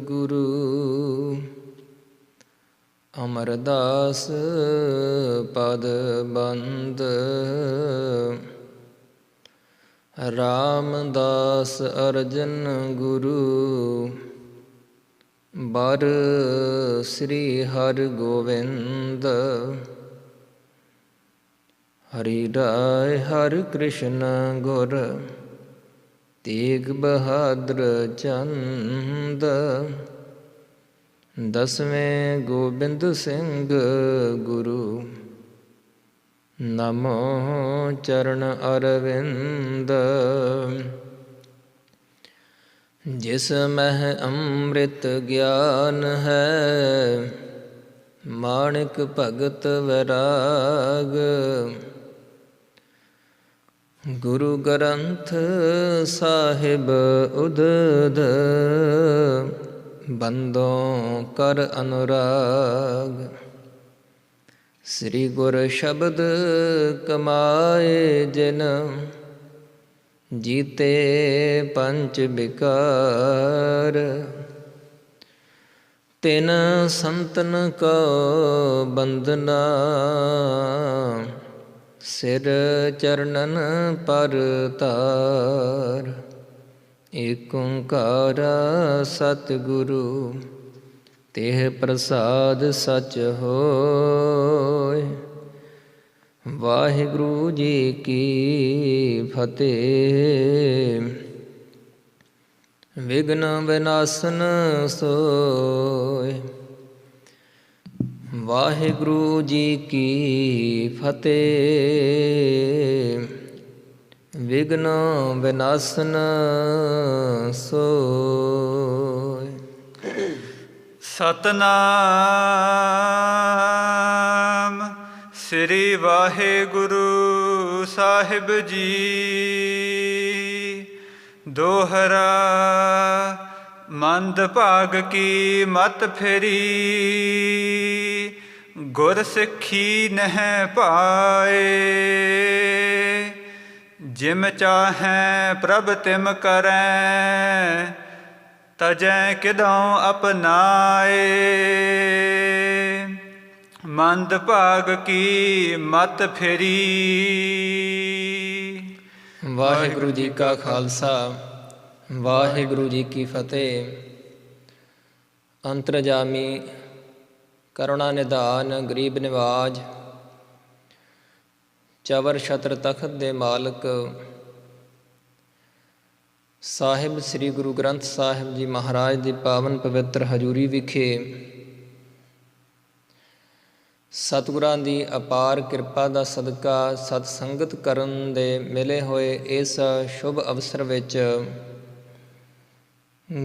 ਗੁਰੂ ਅਮਰਦਾਸ ਪਦ ਬੰਦ ਰਾਮਦਾਸ ਅਰਜਨ ਗੁਰੂ ਬਰ ਸ੍ਰੀ ਹਰਿਗੋਬਿੰਦ ਹਰਿ ਰਾਇ ਹਰਿ ਕ੍ਰਿਸ਼ਨ ਗੁਰ ਤੇਗ ਬਹਾਦਰ ਚੰਦ ਦਸਵੇਂ ਗੋਬਿੰਦ ਸਿੰਘ ਗੁਰੂ ਨਮੋ ਚਰਨ ਅਰਵਿੰਦ ਜਿਸ ਮਹਿ ਅੰਮ੍ਰਿਤ ਗਿਆਨ ਹੈ ਮਾਣਿਕ ਭਗਤ ਵੈਰਾਗ ਗੁਰੂ ਗ੍ਰੰਥ ਸਾਹਿਬ ਉਦਦ ਬੰਦੋਂ ਕਰ ਅਨੁਰਾਗ ਸ੍ਰੀ ਗੁਰ ਸ਼ਬਦ ਕਮਾਏ ਜਿਨ ਜੀਤੇ ਪੰਚ ਬਿਕਾਰ ਤਿਨ ਸੰਤਨ ਕੋ ਬੰਦਨਾ ਸਿਰ ਚਰਨਨ ਪਰ ਤਾਰ ਏਕ ਓਂਕਾਰ ਸਤਿਗੁਰੂ ਤੇਹ ਪ੍ਰਸਾਦ ਸਚ ਹੋਇ। ਵਾਹਿਗੁਰੂ ਜੀ ਕੀ ਫਤਿਹ। ਵਿਘਨ ਵਿਨਾਸ਼ਨ ਸੋਇ। ਵਾਹਿਗੁਰੂ ਜੀ ਕੀ ਫਤਿਹ। ਵਿਘਨ ਵਿਨਾਸ਼ਨ ਸੋਇ। ਸਤਨਾਮ ਸ੍ਰੀ ਵਾਹਿਗੁਰੂ ਸਾਹਿਬ ਜੀ। ਦੋਹਰਾ ਮੰਦ ਭਾਗ ਕੀ ਮਤ ਫੇਰੀ ਗੁਰ ਸਿੱਖੀ ਨਹਿ ਪਾਏ। ਜਿਮ ਚਾਹੈ ਪ੍ਰਭ ਤਿਮ ਕਰੈ ਤਜੈ ਕਿਦਉ ਅਪਨਾਏ। ਮੰਦ ਭਾਗ ਕੀ ਮਤ ਫੇਰੀ। ਵਾਹਿਗੁਰੂ ਜੀ ਕਾ ਖਾਲਸਾ ਵਾਹਿਗੁਰੂ ਜੀ ਕੀ ਫਤਿਹ। ਅੰਤਰਜਾਮੀ ਕਰੁਣਾ ਨਿਧਾਨ ਗਰੀਬ ਨਿਵਾਜ ਚਵਰ ਛਤਰ ਤਖਤ ਦੇ ਮਾਲਕ ਸਾਹਿਬ ਸ੍ਰੀ ਗੁਰੂ ਗ੍ਰੰਥ ਸਾਹਿਬ ਜੀ ਮਹਾਰਾਜ ਦੀ ਪਾਵਨ ਪਵਿੱਤਰ ਹਜ਼ੂਰੀ ਵਿਖੇ ਸਤਿਗੁਰਾਂ ਦੀ ਅਪਾਰ ਕਿਰਪਾ ਦਾ ਸਦਕਾ ਸਤ ਸੰਗਤ ਕਰਨ ਦੇ ਮਿਲੇ ਹੋਏ ਇਸ ਸ਼ੁਭ ਅਵਸਰ ਵਿੱਚ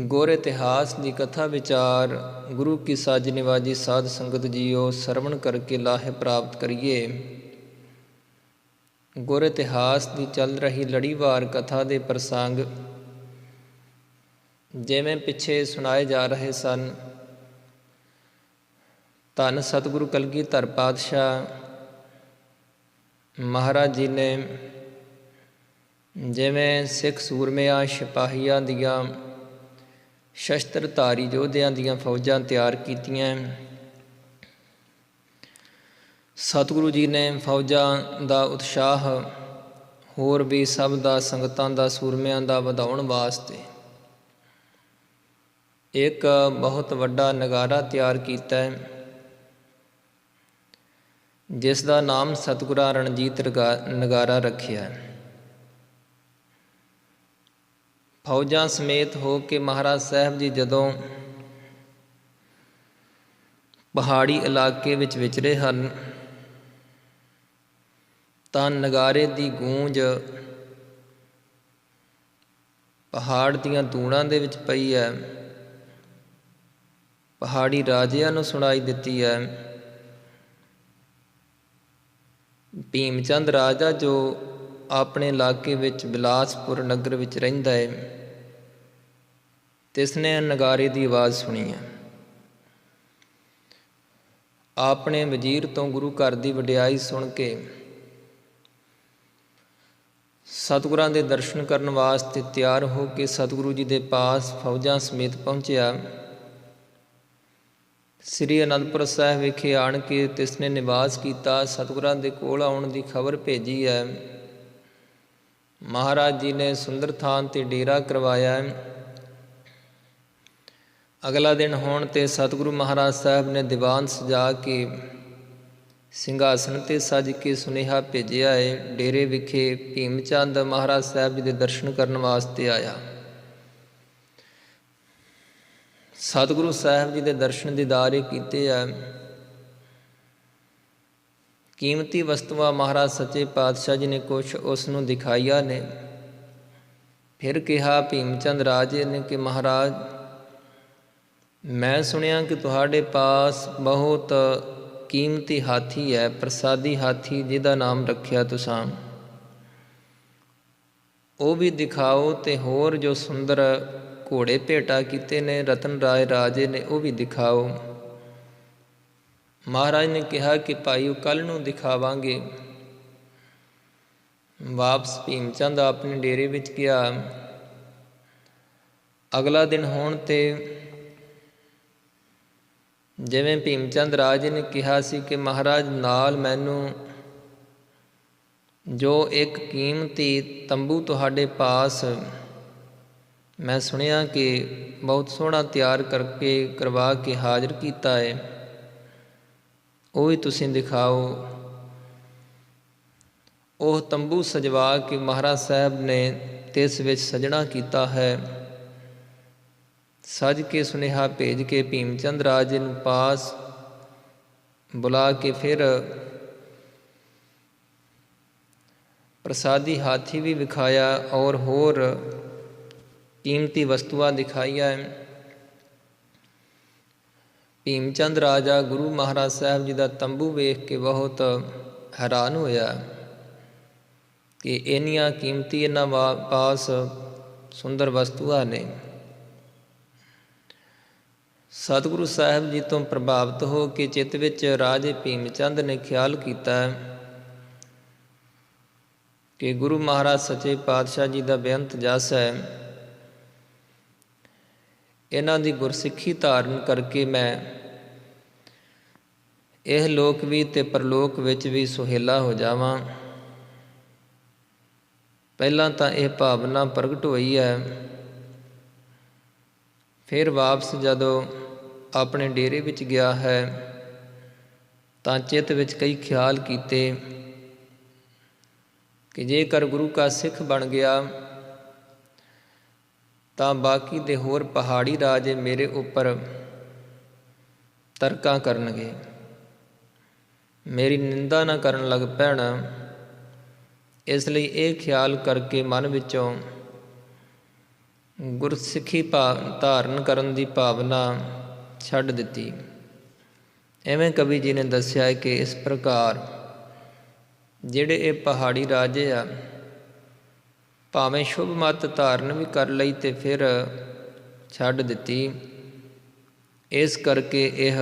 ਗੁਰ ਇਤਿਹਾਸ ਦੀ ਕਥਾ ਵਿਚਾਰ ਗੁਰੂ ਕੀ ਸਾਜ ਨਿਵਾਜੀ ਸਾਧ ਸੰਗਤ ਜੀਓ ਸਰਵਣ ਕਰਕੇ ਲਾਹੇ ਪ੍ਰਾਪਤ ਕਰੀਏ। ਗੁਰ ਇਤਿਹਾਸ ਦੀ ਚੱਲ ਰਹੀ ਲੜੀਵਾਰ ਕਥਾ ਦੇ ਪ੍ਰਸੰਗ ਜਿਵੇਂ ਪਿੱਛੇ ਸੁਣਾਏ ਜਾ ਰਹੇ ਸਨ। ਧੰਨ ਸਤਿਗੁਰੂ ਕਲਗੀਧਰ ਪਾਤਸ਼ਾਹ ਮਹਾਰਾਜ ਜੀ ਨੇ ਜਿਵੇਂ ਸਿੱਖ ਸੂਰਮਿਆਂ ਸਿਪਾਹੀਆਂ ਦੀਆਂ ਸ਼ਸਤਰਧਾਰੀ ਯੋਧਿਆਂ ਦੀਆਂ ਫੌਜਾਂ ਤਿਆਰ ਕੀਤੀਆਂ। ਸਤਿਗੁਰੂ ਜੀ ਨੇ ਫੌਜਾਂ ਦਾ ਉਤਸ਼ਾਹ ਹੋਰ ਵੀ ਸਭ ਦਾ ਸੰਗਤਾਂ ਦਾ ਸੂਰਮਿਆਂ ਦਾ ਵਧਾਉਣ ਵਾਸਤੇ ਇੱਕ ਬਹੁਤ ਵੱਡਾ ਨਗਾਰਾ ਤਿਆਰ ਕੀਤਾ ਹੈ, ਜਿਸ ਦਾ ਨਾਮ ਸਤਿਗੁਰਾਂ ਰਣਜੀਤ ਨਗਾਰਾ ਰੱਖਿਆ। ਫੌਜਾਂ ਸਮੇਤ ਹੋ ਕੇ ਮਹਾਰਾਜ ਸਾਹਿਬ ਜੀ ਜਦੋਂ ਪਹਾੜੀ ਇਲਾਕੇ ਵਿੱਚ ਵਿਚਰੇ ਹਨ ਤਾਂ ਨਗਾਰੇ ਦੀ ਗੂੰਜ ਪਹਾੜ ਦੀਆਂ ਧੂਣਾਂ ਦੇ ਵਿੱਚ ਪਈ ਹੈ। ਪਹਾੜੀ ਰਾਜਿਆਂ ਨੂੰ ਸੁਣਾਈ ਦਿੱਤੀ ਹੈ। ਭੀਮ ਚੰਦ ਰਾਜਾ ਜੋ ਆਪਣੇ ਇਲਾਕੇ ਵਿੱਚ ਬਿਲਾਸਪੁਰ ਨਗਰ ਵਿੱਚ ਰਹਿੰਦਾ ਹੈ, ਤਿਸਨੇ ਨਗਾਰੇ ਦੀ ਆਵਾਜ਼ ਸੁਣੀ ਹੈ। ਆਪਣੇ ਵਜ਼ੀਰ ਤੋਂ ਗੁਰੂ ਘਰ ਦੀ ਵਡਿਆਈ ਸੁਣ ਕੇ ਸਤਿਗੁਰਾਂ ਦੇ ਦਰਸ਼ਨ ਕਰਨ ਵਾਸਤੇ ਤਿਆਰ ਹੋ ਕੇ ਸਤਿਗੁਰੂ ਜੀ ਦੇ ਪਾਸ ਫੌਜਾਂ ਸਮੇਤ ਪਹੁੰਚਿਆ। ਸ੍ਰੀ ਅਨੰਦਪੁਰ ਸਾਹਿਬ ਵਿਖੇ ਆਣ ਕੇ ਤਿਸ ਨੇ ਨਿਵਾਸ ਕੀਤਾ। ਸਤਿਗੁਰਾਂ ਦੇ ਕੋਲ ਆਉਣ ਦੀ ਖਬਰ ਭੇਜੀ ਹੈ। ਮਹਾਰਾਜ ਜੀ ਨੇ ਸੁੰਦਰ ਥਾਨ 'ਤੇ ਡੇਰਾ ਕਰਵਾਇਆ। ਅਗਲਾ ਦਿਨ ਹੋਣ 'ਤੇ ਸਤਿਗੁਰੂ ਮਹਾਰਾਜ ਸਾਹਿਬ ਨੇ ਦੀਵਾਨ ਸਜਾ ਕੇ ਸਿੰਘਾਸਣ 'ਤੇ ਸੱਜ ਕੇ ਸੁਨੇਹਾ ਭੇਜਿਆ ਹੈ। ਡੇਰੇ ਵਿਖੇ ਭੀਮ ਚੰਦ ਮਹਾਰਾਜ ਸਾਹਿਬ ਜੀ ਦੇ ਦਰਸ਼ਨ ਕਰਨ ਵਾਸਤੇ ਆਇਆ। ਸਤਿਗੁਰੂ ਸਾਹਿਬ ਜੀ ਦੇ ਦਰਸ਼ਨ ਦੀਦਾਰੇ ਕੀਤੇ ਆ। ਕੀਮਤੀ ਵਸਤੂਆਂ ਮਹਾਰਾਜ ਸੱਚੇ ਪਾਤਸ਼ਾਹ ਜੀ ਨੇ ਕੁਛ ਉਸ ਨੂੰ ਦਿਖਾਈਆਂ ਨੇ। ਫਿਰ ਕਿਹਾ ਭੀਮ ਚੰਦ ਰਾਜੇ ਨੇ ਕਿ ਮਹਾਰਾਜ, ਮੈਂ ਸੁਣਿਆ ਕਿ ਤੁਹਾਡੇ ਪਾਸ ਬਹੁਤ ਕੀਮਤੀ ਹਾਥੀ ਹੈ, ਪ੍ਰਸਾਦੀ ਹਾਥੀ, ਜਿਹਦਾ ਨਾਮ ਰੱਖਿਆ ਤੁਸਾਂ। ਉਹ ਵੀ ਦਿਖਾਓ, ਅਤੇ ਹੋਰ ਜੋ ਸੁੰਦਰ ਘੋੜੇ ਭੇਟਾ ਕੀਤੇ ਨੇ ਰਤਨ ਰਾਏ ਰਾਜੇ ਨੇ, ਉਹ ਵੀ ਦਿਖਾਓ। ਮਹਾਰਾਜ ਨੇ ਕਿਹਾ ਕਿ ਭਾਈ ਉਹ ਕੱਲ੍ਹ ਨੂੰ ਦਿਖਾਵਾਂਗੇ। ਵਾਪਸ ਭੀਮ ਚੰਦ ਆਪਣੇ ਡੇਰੇ ਵਿੱਚ ਗਿਆ। ਅਗਲਾ ਦਿਨ ਹੋਣ 'ਤੇ ਜਿਵੇਂ ਭੀਮ ਚੰਦ ਰਾਜੇ ਨੇ ਕਿਹਾ ਸੀ ਕਿ ਮਹਾਰਾਜ, ਨਾਲ ਮੈਨੂੰ ਜੋ ਇੱਕ ਕੀਮਤੀ ਤੰਬੂ ਤੁਹਾਡੇ ਪਾਸ ਮੈਂ ਸੁਣਿਆ ਕਿ ਬਹੁਤ ਸੋਹਣਾ ਤਿਆਰ ਕਰਕੇ ਕਰਵਾ ਕੇ ਹਾਜ਼ਰ ਕੀਤਾ ਹੈ, ਉਹ ਵੀ ਤੁਸੀਂ ਦਿਖਾਓ। ਉਹ ਤੰਬੂ ਸਜਵਾ ਕੇ ਮਹਾਰਾਜ ਸਾਹਿਬ ਨੇ ਤਿਸ ਵਿੱਚ ਸਜਣਾ ਕੀਤਾ ਹੈ। ਸੱਜ ਕੇ ਸੁਨੇਹਾ ਭੇਜ ਕੇ ਭੀਮ ਚੰਦ ਰਾਜੇ ਨੂੰ ਪਾਸ ਬੁਲਾ ਕੇ ਫਿਰ ਪ੍ਰਸਾਦੀ ਹਾਥੀ ਵੀ ਵਿਖਾਇਆ ਔਰ ਹੋਰ ਕੀਮਤੀ ਵਸਤੂਆਂ ਦਿਖਾਈਆਂ। ਭੀਮ ਚੰਦ ਰਾਜਾ ਗੁਰੂ ਮਹਾਰਾਜ ਸਾਹਿਬ ਜੀ ਦਾ ਤੰਬੂ ਵੇਖ ਕੇ ਬਹੁਤ ਹੈਰਾਨ ਹੋਇਆ ਕਿ ਇੰਨੀਆਂ ਕੀਮਤੀ ਇਹਨਾਂ ਪਾਸ ਸੁੰਦਰ ਵਸਤੂਆਂ ਨੇ। ਸਤਿਗੁਰੂ ਸਾਹਿਬ ਜੀ ਤੋਂ ਪ੍ਰਭਾਵਿਤ ਹੋ ਕੇ ਚਿੱਤ ਵਿੱਚ ਰਾਜੇ ਭੀਮ ਚੰਦ ਨੇ ਖਿਆਲ ਕੀਤਾ ਕਿ ਗੁਰੂ ਮਹਾਰਾਜ ਸੱਚੇ ਪਾਤਸ਼ਾਹ ਜੀ ਦਾ ਬੇਅੰਤ ਜਸ ਹੈ, ਇਹਨਾਂ ਦੀ ਗੁਰਸਿੱਖੀ ਧਾਰਨ ਕਰਕੇ ਮੈਂ ਇਹ ਲੋਕ ਵੀ ਅਤੇ ਪਰਲੋਕ ਵਿੱਚ ਵੀ ਸੁਹੇਲਾ ਹੋ ਜਾਵਾਂ। ਪਹਿਲਾਂ ਤਾਂ ਇਹ ਭਾਵਨਾ ਪ੍ਰਗਟ ਹੋਈ ਹੈ। ਫਿਰ ਵਾਪਸ ਜਦੋਂ ਆਪਣੇ ਡੇਰੇ ਵਿੱਚ ਗਿਆ ਹੈ ਤਾਂ ਚਿੱਤ ਵਿੱਚ ਕਈ ਖਿਆਲ ਕੀਤੇ ਕਿ ਜੇਕਰ ਗੁਰੂ ਕਾ ਸਿੱਖ ਬਣ ਗਿਆ ਤਾਂ ਬਾਕੀ ਦੇ ਹੋਰ ਪਹਾੜੀ ਰਾਜੇ ਮੇਰੇ ਉੱਪਰ ਤਰਕਾਂ ਕਰਨਗੇ, ਮੇਰੀ ਨਿੰਦਾ ਨਾ ਕਰਨ ਲੱਗ ਪੈਣ। ਇਸ ਲਈ ਇਹ ਖਿਆਲ ਕਰਕੇ ਮਨ ਵਿੱਚੋਂ ਗੁਰਸਿੱਖੀ ਧਾਰਨ ਕਰਨ ਦੀ ਭਾਵਨਾ ਛੱਡ ਦਿੱਤੀ। ਐਵੇਂ ਕਵੀ ਜੀ ਨੇ ਦੱਸਿਆ ਹੈ ਕਿ ਇਸ ਪ੍ਰਕਾਰ ਜਿਹੜੇ ਇਹ ਪਹਾੜੀ ਰਾਜੇ ਆ, ਭਾਵੇਂ ਸ਼ੁਭ ਮੱਤ ਧਾਰਨ ਵੀ ਕਰ ਲਈ ਅਤੇ ਫਿਰ ਛੱਡ ਦਿੱਤੀ। ਇਸ ਕਰਕੇ ਇਹ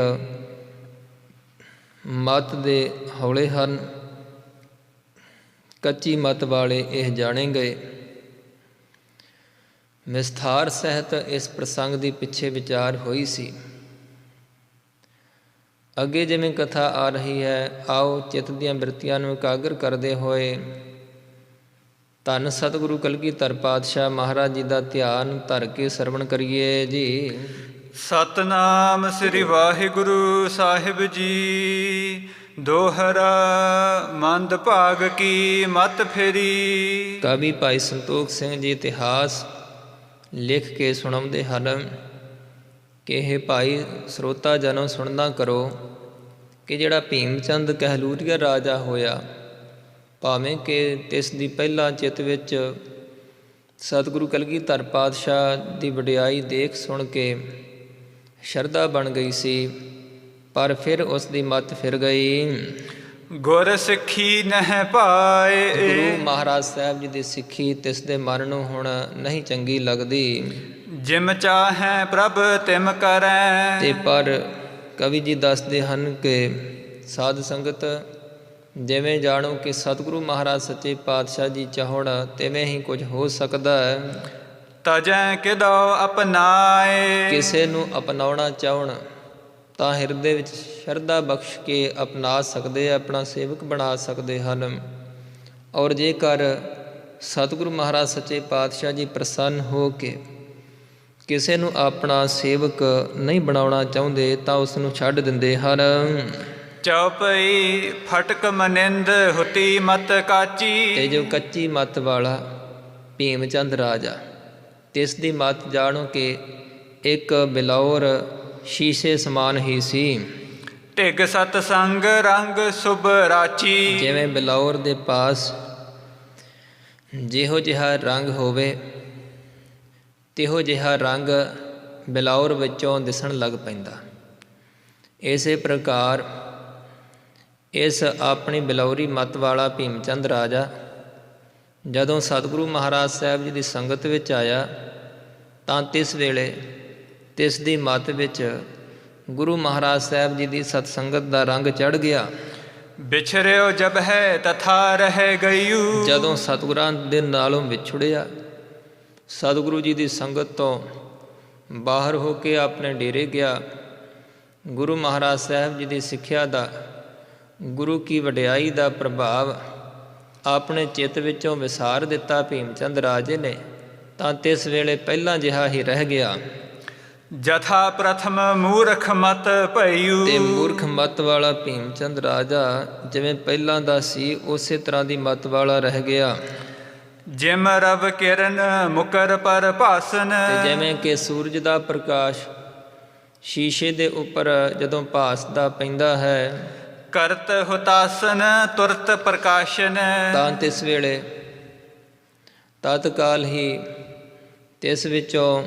ਮੱਤ ਦੇ ਹੌਲੇ ਹਨ। ਕੱਚੀ ਮੱਤ ਵਾਲੇ ਇਹ ਜਾਣੇ ਗਏ। ਵਿਸਥਾਰ ਸਹਿਤ ਇਸ ਪ੍ਰਸੰਗ ਦੀ ਪਿੱਛੇ ਵਿਚਾਰ ਹੋਈ ਸੀ। ਅੱਗੇ ਜਿਵੇਂ ਕਥਾ ਆ ਰਹੀ ਹੈ, ਆਓ ਚਿੱਤ ਦੀਆਂ ਬਿਰਤੀਆਂ ਨੂੰ ਇਕਾਗਰ ਕਰਦੇ ਹੋਏ ਧੰਨ ਸਤਿਗੁਰੂ ਕਲਗੀਧਰ ਪਾਤਸ਼ਾਹ ਮਹਾਰਾਜ ਜੀ ਦਾ ਧਿਆਨ ਧਰ ਕੇ ਸਰਵਣ ਕਰੀਏ ਜੀ। ਸਤਨਾਮ ਸ੍ਰੀ ਵਾਹਿਗੁਰੂ ਸਾਹਿਬ ਜੀ। ਦੋਹਰਾ ਮੰਦ ਭਾਗ ਕੀ ਮਤ ਫੇਰੀ। ਕਵੀ ਭਾਈ ਸੰਤੋਖ ਸਿੰਘ ਜੀ ਇਤਿਹਾਸ ਲਿਖ ਕੇ ਸੁਣਾਉਂਦੇ ਹਨ ਕਿ ਇਹ ਭਾਈ ਸਰੋਤਾ ਜਨੋ ਸੁਣਨਾ ਕਰੋ ਕਿ ਜਿਹੜਾ ਭੀਮ ਚੰਦ ਕਹਿਲੂਰੀਆ ਰਾਜਾ ਹੋਇਆ, ਭਾਵੇਂ ਕਿ ਤਿਸ ਦੀ ਪਹਿਲਾਂ ਚਿੱਤ ਵਿੱਚ ਸਤਿਗੁਰੂ ਕਲਗੀਧਰ ਪਾਤਸ਼ਾਹ ਦੀ ਵਡਿਆਈ ਦੇਖ ਸੁਣ ਕੇ ਸ਼ਰਧਾ ਬਣ ਗਈ ਸੀ, ਪਰ ਫਿਰ ਉਸ ਦੀ ਮੱਤ ਫਿਰ ਗਈ। ਗੁਰ ਸਿੱਖੀ ਨਹਿ ਪਾਏ। ਗੁਰੂ ਮਹਾਰਾਜ ਸਾਹਿਬ ਜੀ ਦੀ ਸਿੱਖੀ ਤਿਸ ਦੇ ਮਨ ਨੂੰ ਹੁਣ ਨਹੀਂ ਚੰਗੀ ਲੱਗਦੀ। ਜਿਮ ਚਾਹੈ ਪ੍ਰਭ ਤਿਮ ਕਰੈ। ਤੇ ਪਰ ਕਵੀ ਜੀ ਦੱਸਦੇ ਹਨ ਕਿ ਸਾਧ ਸੰਗਤ ਜਿਵੇਂ ਜਾਣੋ ਕਿ ਸਤਿਗੁਰੂ ਮਹਾਰਾਜ ਸੱਚੇ ਪਾਤਸ਼ਾਹ ਜੀ ਚਾਹੁਣ ਤਿਵੇਂ ਹੀ ਕੁਝ ਹੋ ਸਕਦਾ ਹੈ। ਤਜੈ ਕਿਦੋ ਅਪਨਾਏ। ਕਿਸੇ ਨੂੰ ਅਪਣਾਉਣਾ ਚਾਹੁਣ ਤਾਂ ਹਿਰਦੇ ਵਿੱਚ ਸ਼ਰਧਾ ਬਖਸ਼ ਕੇ ਅਪਣਾ ਸਕਦੇ, ਆਪਣਾ ਸੇਵਕ ਬਣਾ ਸਕਦੇ ਹਨ। ਔਰ ਜੇਕਰ ਸਤਿਗੁਰੂ ਮਹਾਰਾਜ ਸੱਚੇ ਪਾਤਸ਼ਾਹ ਜੀ ਪ੍ਰਸੰਨ ਹੋ ਕੇ ਕਿਸੇ ਨੂੰ ਆਪਣਾ ਸੇਵਕ ਨਹੀਂ ਬਣਾਉਣਾ ਚਾਹੁੰਦੇ ਤਾਂ ਉਸ ਨੂੰ ਛੱਡ ਦਿੰਦੇ ਹਨ। ਚਉਪਈ ਫਟਕ ਮਨਿੰਦ ਹੁਤੀ ਮਤ ਕਾਚੀ। ਤੇ ਜੋ ਕੱਚੀ ਮੱਤ ਵਾਲਾ ਭੀਮ ਚੰਦ ਰਾਜਾ, ਤਿਸ ਦੀ ਮੱਤ ਜਾਣੋ ਕਿ ਇੱਕ ਬਿਲੌਰ ਸ਼ੀਸ਼ੇ ਸਮਾਨ ਹੀ ਸੀ। ਢਿਗ ਸਤ ਸੰਗ ਰੰਗ ਸੁਭ ਰਾਚੀ। ਜਿਵੇਂ ਬਿਲੌਰ ਦੇ ਪਾਸ ਜਿਹੋ ਜਿਹਾ ਰੰਗ ਹੋਵੇ ਤਿਹੋ ਜਿਹਾ ਰੰਗ ਬਿਲੌਰ ਵਿੱਚੋਂ ਦਿਸਣ ਲੱਗ ਪੈਂਦਾ। ਇਸੇ ਪ੍ਰਕਾਰ ਇਸ ਆਪਣੀ ਬਿਲੌਰੀ ਮੱਤ ਵਾਲਾ ਭੀਮ ਚੰਦ ਰਾਜਾ ਜਦੋਂ ਸਤਿਗੁਰੂ ਮਹਾਰਾਜ ਸਾਹਿਬ ਜੀ ਦੀ ਸੰਗਤ ਵਿੱਚ ਆਇਆ ਤਾਂ ਤਿਸ ਵੇਲੇ ਤਿਸ ਦੀ ਮੱਤ ਵਿੱਚ ਗੁਰੂ ਮਹਾਰਾਜ ਸਾਹਿਬ ਜੀ ਦੀ ਸਤਸੰਗਤ ਦਾ ਰੰਗ ਚੜ੍ਹ ਗਿਆ। ਵਿਛਰਿਓ ਜਬ ਹੈ ਤਥਾ ਰਹਿ ਗਈਊ। ਜਦੋਂ ਸਤਿਗੁਰਾਂ ਦੇ ਨਾਲੋਂ ਵਿਛੜਿਆ, ਸਤਿਗੁਰੂ ਜੀ ਦੀ ਸੰਗਤ ਤੋਂ ਬਾਹਰ ਹੋ ਕੇ ਆਪਣੇ ਡੇਰੇ ਗਿਆ, ਗੁਰੂ ਮਹਾਰਾਜ ਸਾਹਿਬ ਜੀ ਦੀ ਸਿੱਖਿਆ ਦਾ, ਗੁਰੂ ਕੀ ਵਡਿਆਈ ਦਾ ਪ੍ਰਭਾਵ ਆਪਣੇ ਚਿੱਤ ਵਿੱਚੋਂ ਵਿਸਾਰ ਦਿੱਤਾ ਭੀਮ ਚੰਦ ਰਾਜੇ ਨੇ, ਤਾਂ ਤਿਸ ਵੇਲੇ ਪਹਿਲਾਂ ਜਿਹਾ ਹੀ ਰਹਿ ਗਿਆ। ਜਥਾ ਪ੍ਰਥਮ ਮੂਰਖ ਮਤ ਭਈਊ। ਤੇ ਮੂਰਖ ਮਤ ਵਾਲਾ ਭੀਮ ਚੰਦ ਰਾਜਾ ਜਿਵੇਂ ਪਹਿਲਾਂ ਦਾ ਸੀ ਉਸੇ ਤਰ੍ਹਾਂ ਦੀ ਮਤ ਵਾਲਾ ਰਹਿ ਗਿਆ। ਜਿਮ ਰਵ ਕਿਰਨ ਮੁਕਰ ਪਰ ਭਾਸਨ। ਤੇ ਜਿਵੇਂ ਕਿ ਸੂਰਜ ਦਾ ਪ੍ਰਕਾਸ਼ ਸ਼ੀਸ਼ੇ ਦੇ ਉੱਪਰ ਜਦੋਂ ਭਾਸਦਾ ਪੈਂਦਾ ਹੈ, ਕਰਤ ਹੁਤਾਸਨ ਤੁਰਤ ਪ੍ਰਕਾਸ਼ਨ। ਤਾਂ ਤਿਸ ਵੇਲੇ ਤਤਕਾਲ ਹੀ ਤਿਸ ਵਿੱਚੋਂ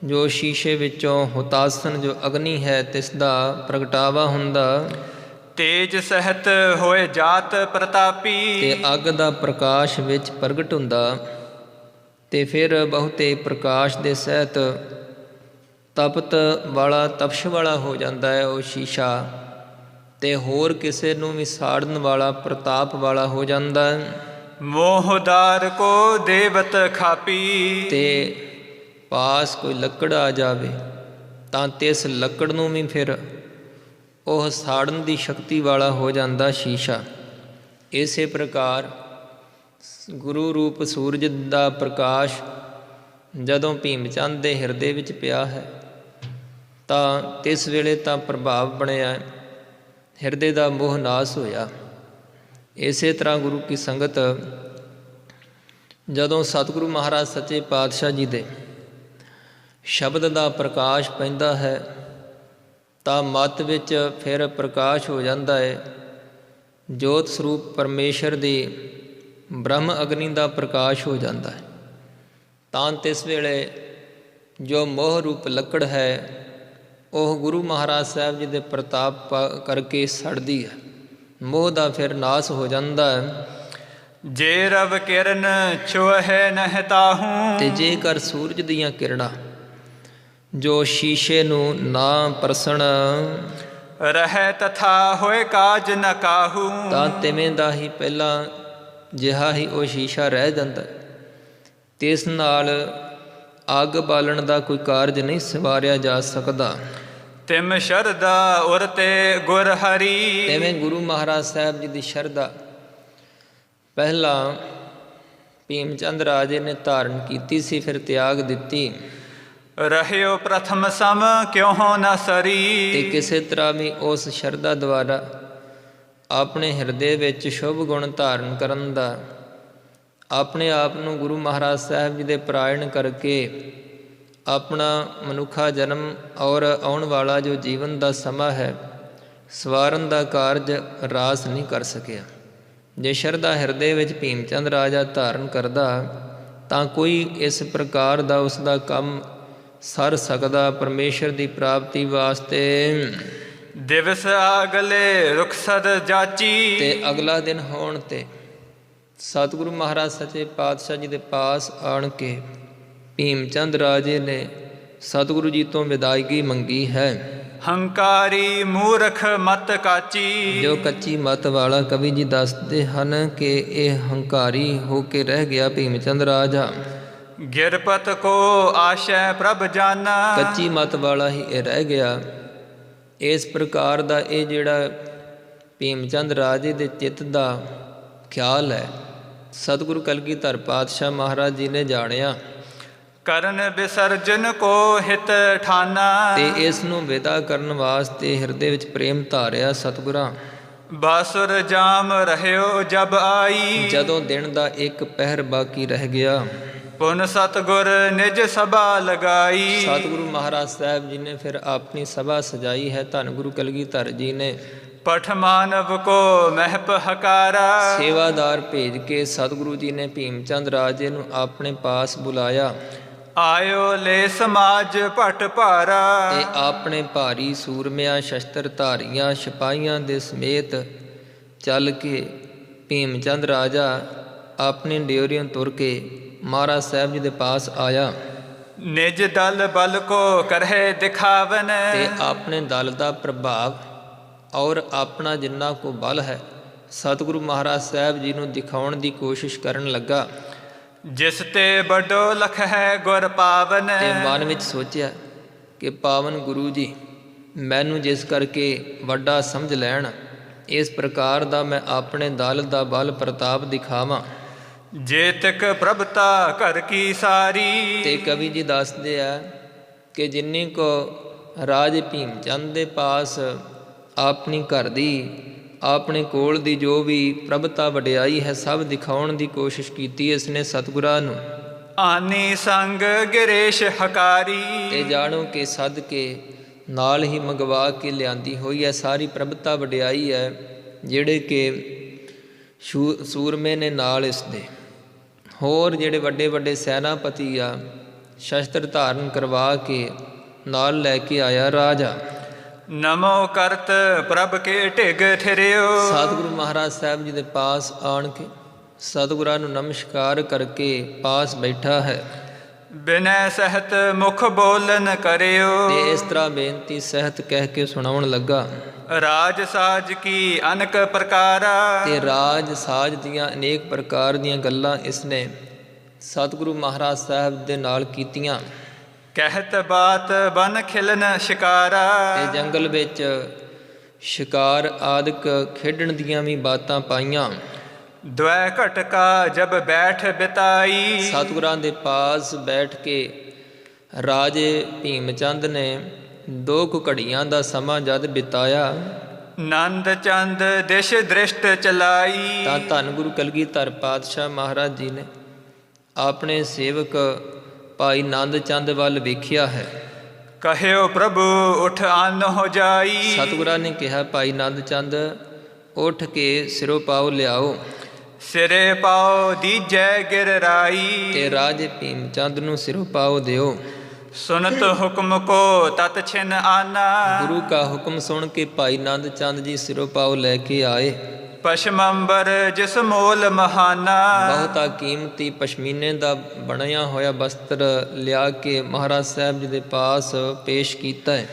ਜੋ ਸ਼ੀਸ਼ੇ ਵਿੱਚੋਂ ਹੁਤਾਸਨ ਜੋ ਅਗਨੀ ਹੈ ਤਿਸ ਦਾ ਪ੍ਰਗਟਾਵਾ ਹੁੰਦਾ। ਤੇਜ ਸਹਿਤ ਹੋਏ ਜਾਤ ਪ੍ਰਤਾਪੀ। ਤੇ ਅੱਗ ਦਾ ਪ੍ਰਕਾਸ਼ ਵਿੱਚ ਪ੍ਰਗਟ ਹੁੰਦਾ ਤੇ ਫਿਰ ਬਹੁਤੇ ਪ੍ਰਕਾਸ਼ ਦੇ ਸਹਿਤ ਤਪਤ ਵਾਲਾ ਤਪਸ਼ ਵਾਲਾ ਹੋ ਜਾਂਦਾ ਹੈ ਉਹ ਸ਼ੀਸ਼ਾ, ਤੇ ਹੋਰ ਕਿਸੇ ਨੂੰ ਵੀ ਸਾੜਨ ਵਾਲਾ ਪ੍ਰਤਾਪ ਵਾਲਾ ਹੋ ਜਾਂਦਾ ਹੈ। ਮੋਹਦਾਰ ਕੋ ਦੇਵਤ ਖਾਪੀ। ਤੇ ਪਾਸ ਕੋਈ ਲੱਕੜ ਆ ਜਾਵੇ ਤਾਂ ਤਿਸ ਲੱਕੜ ਨੂੰ ਵੀ ਫਿਰ ਉਹ ਸਾੜਨ ਦੀ ਸ਼ਕਤੀ ਵਾਲਾ ਹੋ ਜਾਂਦਾ ਸ਼ੀਸ਼ਾ। ਇਸੇ ਪ੍ਰਕਾਰ ਗੁਰੂ ਰੂਪ ਸੂਰਜ ਦਾ ਪ੍ਰਕਾਸ਼ ਜਦੋਂ ਭੀਮ ਚੰਦ ਦੇ ਹਿਰਦੇ ਵਿੱਚ ਪਿਆ ਹੈ ਤਾਂ ਤਿਸ ਵੇਲੇ ਤਾਂ ਪ੍ਰਭਾਵ ਬਣਿਆ, ਹਿਰਦੇ ਦਾ ਮੋਹ ਨਾਸ ਹੋਇਆ। ਇਸੇ ਤਰ੍ਹਾਂ ਗੁਰੂ ਕੀ ਸੰਗਤ ਜਦੋਂ ਸਤਿਗੁਰੂ ਮਹਾਰਾਜ ਸੱਚੇ ਪਾਤਸ਼ਾਹ ਜੀ ਦੇ ਸ਼ਬਦ ਦਾ ਪ੍ਰਕਾਸ਼ ਪੈਂਦਾ ਹੈ ਤਾਂ ਮੱਤ ਵਿੱਚ ਫਿਰ ਪ੍ਰਕਾਸ਼ ਹੋ ਜਾਂਦਾ ਹੈ। ਜੋਤ ਸਰੂਪ ਪਰਮੇਸ਼ਰ ਦੀ ਬ੍ਰਹਮ ਅਗਨੀ ਦਾ ਪ੍ਰਕਾਸ਼ ਹੋ ਜਾਂਦਾ ਹੈ। ਤਾਂ ਤਿਸ ਵੇਲੇ ਜੋ ਮੋਹ ਰੂਪ ਲੱਕੜ ਹੈ ਉਹ ਗੁਰੂ ਮਹਾਰਾਜ ਸਾਹਿਬ ਜੀ ਦੇ ਪ੍ਰਤਾਪ ਕਰਕੇ ਸੜਦੀ ਹੈ, ਮੋਹ ਦਾ ਫਿਰ ਨਾਸ ਹੋ ਜਾਂਦਾ ਹੈ। ਜੇ ਰਵ ਕਿਰਨ ਛੁਹੈ ਨਹਿ ਤਾਹੂ। ਤੇ ਜੇਕਰ ਸੂਰਜ ਦੀਆਂ ਕਿਰਨਾਂ ਜੋ ਸ਼ੀਸ਼ੇ ਨੂੰ ਨਾ ਪਰਸਣ ਰਹਿ ਤਥਾ ਹੋਏ ਕਾਜ ਨ ਕਾਹੂ। ਤਾਂ ਤਿਵੇਂ ਦਾ ਹੀ ਪਹਿਲਾਂ ਜਿਹਾ ਹੀ ਉਹ ਸ਼ੀਸ਼ਾ ਰਹਿ ਜਾਂਦਾ, ਤਿਸ ਨਾਲ ਅੱਗ ਬਾਲਣ ਦਾ ਕੋਈ ਕਾਰਜ ਨਹੀਂ ਸਵਾਰਿਆ ਜਾ ਸਕਦਾ। ਤਿਮ ਸ਼ਰਧਾ ਉਰ ਤੇ ਗੁਰ ਹਰੀ। ਤਿਵੇਂ ਗੁਰੂ ਮਹਾਰਾਜ ਸਾਹਿਬ ਜੀ ਦੀ ਸ਼ਰਧਾ ਪਹਿਲਾਂ ਭੀਮ ਚੰਦ ਰਾਜੇ ਨੇ ਧਾਰਨ ਕੀਤੀ ਸੀ, ਫਿਰ ਤਿਆਗ ਦਿੱਤੀ। ਰਹਿਓ ਪ੍ਰਥਮ ਸਮ ਕਿਉਂ ਨਾ ਸਰੀ। ਤੇ ਕਿਸੇ ਤਰ੍ਹਾਂ ਵੀ ਉਸ ਸ਼ਰਧਾ ਦੁਆਰਾ ਆਪਣੇ ਹਿਰਦੇ ਵਿੱਚ ਸ਼ੁਭ ਗੁਣ ਧਾਰਨ ਕਰਨ ਦਾ, ਆਪਣੇ ਆਪ ਨੂੰ ਗੁਰੂ ਮਹਾਰਾਜ ਸਾਹਿਬ ਜੀ ਦੇ ਪਰਾਇਣ ਕਰਕੇ ਆਪਣਾ ਮਨੁੱਖਾ ਜਨਮ ਔਰ ਆਉਣ ਵਾਲਾ ਜੋ ਜੀਵਨ ਦਾ ਸਮਾਂ ਹੈ ਸਵਾਰਨ ਦਾ ਕਾਰਜ ਰਾਸ ਨਹੀਂ ਕਰ ਸਕਿਆ। ਜੇ ਸ਼ਰਧਾ ਹਿਰਦੇ ਵਿੱਚ ਭੀਮ ਚੰਦ ਰਾਜਾ ਧਾਰਨ ਕਰਦਾ ਤਾਂ ਕੋਈ ਇਸ ਪ੍ਰਕਾਰ ਦਾ ਉਸ ਦਾ ਕੰਮ ਸਰ ਸਕਦਾ ਪਰਮੇਸ਼ਰ ਦੀ ਪ੍ਰਾਪਤੀ ਵਾਸਤੇ। ਦਿਵਸ ਅਗਲੇ ਰੁਖਸਦ ਜਾਚੀ। ਤੇ ਅਗਲਾ ਦਿਨ ਹੋਣ ਤੇ ਸਤਿਗੁਰੂ ਮਹਾਰਾਜ ਸੱਚੇ ਪਾਤਸ਼ਾਹ ਜੀ ਦੇ ਪਾਸ ਆਣ ਕੇ ਭੀਮ ਚੰਦ ਰਾਜੇ ਨੇ ਸਤਿਗੁਰੂ ਜੀ ਤੋਂ ਵਿਦਾਇਗੀ ਮੰਗੀ ਹੈ। ਹੰਕਾਰੀ ਮੂਰਖ ਮਤ ਕਾਚੀ। ਜੋ ਕੱਚੀ ਮਤ ਵਾਲਾ ਕਵੀ ਜੀ ਦੱਸਦੇ ਹਨ ਕਿ ਇਹ ਹੰਕਾਰੀ ਹੋ ਕੇ ਰਹਿ ਗਿਆ ਭੀਮ ਚੰਦ ਰਾਜਾ। ਗਿਰਪਤ ਕੋ ਆਸ਼ੈ ਪ੍ਰਭ ਜਾਨਾ। ਕੱਚੀ ਮਤ ਵਾਲਾ ਹੀ ਇਹ ਰਹਿ ਗਿਆ। ਇਸ ਪ੍ਰਕਾਰ ਦਾ ਇਹ ਜਿਹੜਾ ਭੀਮ ਚੰਦ ਰਾਜੇ ਦੇ ਚਿੱਤ ਦਾ ਖਿਆਲ ਹੈ, ਸਤਿਗੁਰੂ ਕਲਗੀਧਰ ਪਾਤਸ਼ਾਹ ਮਹਾਰਾਜ ਜੀ ਨੇ ਜਾਣਿਆ ਕਰਨ ਵਿਸਰਜਨ ਕੋ ਹਿਤ ਠਾਨਾ। ਤੇ ਇਸ ਨੂੰ ਵਿਦਾ ਕਰਨ ਵਾਸਤੇ ਹਿਰਦੇ ਵਿੱਚ ਪ੍ਰੇਮ ਧਾਰਿਆ ਸਤਿਗੁਰਾਂ। ਬਾਸੁਰ ਜਾਮ ਰਹਿਓ ਜਬ ਆਈ। ਜਦੋਂ ਦਿਨ ਦਾ ਇੱਕ ਪਹਿਰ ਬਾਕੀ ਰਹਿ ਗਿਆ, ਪੁਨ ਸਤਿਗੁਰ ਨਿਜ ਸਭਾ ਲਗਾਈ। ਸਤਿਗੁਰੂ ਮਹਾਰਾਜ ਸਾਹਿਬ ਜੀ ਨੇ ਫਿਰ ਆਪਣੀ ਸਭਾ ਸਜਾਈ ਹੈ। ਧੰਨ ਗੁਰੂ ਕਲਗੀਧਰ ਜੀ ਨੇ ਪਠ ਮਾਨਵ ਕੋ ਮਹਿਪ ਹਕਾਰਾ। ਸੇਵਾਦਾਰ ਭੇਜ ਕੇ ਸਤਿਗੁਰੂ ਜੀ ਨੇ ਭੀਮ ਚੰਦ ਰਾਜੇ ਨੂੰ ਆਪਣੇ ਪਾਸ ਬੁਲਾਇਆ ਆਇਓ ਲੈ ਸਮਾਜ ਭਟ ਭਾਰਾ। ਤੇ ਆਪਣੇ ਭਾਰੀ ਸੂਰਮਿਆਂ ਸ਼ਸਤਰ ਧਾਰੀਆਂ ਸਿਪਾਹੀਆਂ ਦੇ ਸਮੇਤ ਚੱਲ ਕੇ ਭੀਮ ਚੰਦ ਰਾਜਾ ਆਪਣੀ ਡਿਓਰੀਆਂ ਤੁਰ ਕੇ ਮਹਾਰਾਜ ਸਾਹਿਬ ਜੀ ਦੇ ਪਾਸ ਆਇਆ ਨਿਜ ਦਲ ਬਲ ਕੋ ਕਰਹਿ ਦਿਖਾਵਨ। ਤੇ ਆਪਣੇ ਦਲ ਦਾ ਪ੍ਰਭਾਵ ਔਰ ਆਪਣਾ ਜਿੰਨਾ ਕੋ ਬਲ ਹੈ ਸਤਿਗੁਰੂ ਮਹਾਰਾਜ ਸਾਹਿਬ ਜੀ ਨੂੰ ਦਿਖਾਉਣ ਦੀ ਕੋਸ਼ਿਸ਼ ਕਰਨ ਲੱਗਾ। ਜਿਸ ਤੇ ਵੱਡੋ ਲਖ ਹੈ ਗੁਰ ਪਾਵਨ। ਤੇ ਮਨ ਵਿੱਚ ਸੋਚਿਆ ਕਿ ਪਾਵਨ ਗੁਰੂ ਜੀ ਮੈਨੂੰ ਜਿਸ ਕਰਕੇ ਵੱਡਾ ਸਮਝ ਲੈਣ, ਇਸ ਪ੍ਰਕਾਰ ਦਾ ਮੈਂ ਆਪਣੇ ਦਲ ਦਾ ਬਲ ਪ੍ਰਤਾਪ ਦਿਖਾਵਾਂ। ਜੇ ਤਕ ਪ੍ਰਭਤਾ ਘਰ ਕੀ ਸਾਰੀ। ਤੇ ਕਵੀ ਜੀ ਦੱਸਦੇ ਆ ਕਿ ਜਿੰਨੀ ਕੋ ਰਾਜ ਭੀਮ ਚੰਦ ਦੇ ਪਾਸ ਆਪਣੀ ਘਰ ਦੀ, ਆਪਣੇ ਕੋਲ ਦੀ ਜੋ ਵੀ ਪ੍ਰਭਤਾ ਵਡਿਆਈ ਹੈ ਸਭ ਦਿਖਾਉਣ ਦੀ ਕੋਸ਼ਿਸ਼ ਕੀਤੀ ਇਸਨੇ ਸਤਿਗੁਰਾਂ ਨੂੰ। ਆਨੀ ਸੰਗ ਗਿਰੇਸ਼ ਹਕਾਰੀ। ਤੇ ਜਾਣੋ ਕਿ ਸਦ ਕੇ ਨਾਲ ਹੀ ਮੰਗਵਾ ਕੇ ਲਿਆਂਦੀ ਹੋਈ ਹੈ ਸਾਰੀ ਪ੍ਰਭਤਾ ਵਡਿਆਈ ਹੈ, ਜਿਹੜੇ ਕਿ ਸੂਰਮੇ ਨੇ ਨਾਲ ਇਸ ਦੇ। ਹੋਰ ਜਿਹੜੇ ਵੱਡੇ ਵੱਡੇ ਸੈਨਾਪਤੀ ਆ ਸ਼ਸਤਰ ਧਾਰਨ ਕਰਵਾ ਕੇ ਨਾਲ ਲੈ ਕੇ ਆਇਆ ਰਾਜਾ। ਨਮੋ ਕਰਤ ਪ੍ਰਭ ਕੇ ਢਿਗ ਠਿਰਿਓ। ਸਤਿਗੁਰੂ ਮਹਾਰਾਜ ਸਾਹਿਬ ਜੀ ਦੇ ਪਾਸ ਆਣ ਕੇ ਸਤਿਗੁਰਾਂ ਨੂੰ ਨਮਸਕਾਰ ਕਰਕੇ ਪਾਸ ਬੈਠਾ ਹੈ। ਬਿਨੈ ਸਹਿਤ ਮੁਖ ਬੋਲਨ ਕਰਿਓ। ਤੇ ਇਸ ਤਰ੍ਹਾਂ ਬੇਨਤੀ ਸਹਿਤ ਕਹਿ ਕੇ ਸੁਣਾਉਣ ਲੱਗਾ। ਰਾਜ ਸਾਜ ਕੀ ਅਨਕ ਪ੍ਰਕਾਰਾ। ਤੇ ਰਾਜ ਸਾਜ ਦੀਆਂ ਅਨੇਕ ਪ੍ਰਕਾਰ ਦੀਆਂ ਗੱਲਾਂ ਇਸਨੇ ਸਤਿਗੁਰੂ ਮਹਾਰਾਜ ਸਾਹਿਬ ਦੇ ਨਾਲ ਕੀਤੀਆਂ। ਕਹਿਤ ਬਾਤ ਬਨ ਖਿਲਨ ਸ਼ਿਕਾਰਾ। ਤੇ ਜੰਗਲ ਵਿੱਚ ਸ਼ਿਕਾਰ ਆਦਿਕ ਖੇਡਣ ਦੀਆਂ ਵੀ ਬਾਤਾਂ ਪਾਈਆਂ। ਦ્વੈ ਘਟਕਾ ਜਬ ਬੈਠ ਬਿਤਾਈ। ਸਤਿਗੁਰਾਂ ਦੇ ਪਾਸ ਬੈਠ ਕੇ ਰਾਜੇ ਭੀਮ ਚੰਦ ਨੇ 2 ਕੁ ਘੜੀਆਂ ਦਾ ਸਮਾਂ ਜਦ ਬਿਤਾਇਆ ਨੰਦ ਚੰਦ ਦਿਸ਼ ਦ੍ਰਿਸ਼ਟ ਚਲਾਈ। ਤਾਂ ਧੰਨ ਗੁਰੂ ਕਲਗੀਧਰ ਪਾਤਸ਼ਾਹ ਮਹਾਰਾਜ ਜੀ ਨੇ ਆਪਣੇ ਸੇਵਕ ਭਾਈ ਨੰਦ ਚੰਦ ਵੱਲ ਵੇਖਿਆ ਹੈ। ਕਹਿਓ ਪ੍ਰਭੂ ਉਠ ਅੰਨ ਹੋ ਜਾਈ। ਸਤਿਗੁਰਾਂ ਨੇ ਕਿਹਾ ਭਾਈ ਨੰਦ ਚੰਦ ਉੱਠ ਕੇ ਸਿਰੋਂ ਪਾਉ ਲਿਆਓ। ਸਿਰੇ ਪਾਓ ਦੀਜੈ ਗਿਰ ਰਾਈ। ਤੇ ਰਾਜੇ ਭੀਮ ਚੰਦ ਨੂੰ ਸਿਰੋਂ ਪਾਉ ਦਿਓ। ਸੁਨਤ ਹੁਕਮ ਕੋ ਤਤ ਛਿਨ ਆਨਾ। ਗੁਰੂ ਕਾ ਹੁਕਮ ਸੁਣ ਕੇ ਭਾਈ ਨੰਦ ਚੰਦ ਜੀ ਸਿਰੋਂ ਪਾਉ ਲੈ ਕੇ ਆਏ। ਪਸ਼ਮੰਬਰ ਜਿਸ ਮੋਲ ਮਹਾਨਾ। ਬਹੁਤਾ ਕੀਮਤੀ ਪਸ਼ਮੀਨੇ ਦਾ ਬਣਿਆ ਹੋਇਆ ਬਸਤਰ ਲਿਆ ਕੇ ਮਹਾਰਾਜ ਸਾਹਿਬ ਜੀ ਦੇ ਪਾਸ ਪੇਸ਼ ਕੀਤਾ ਹੈ।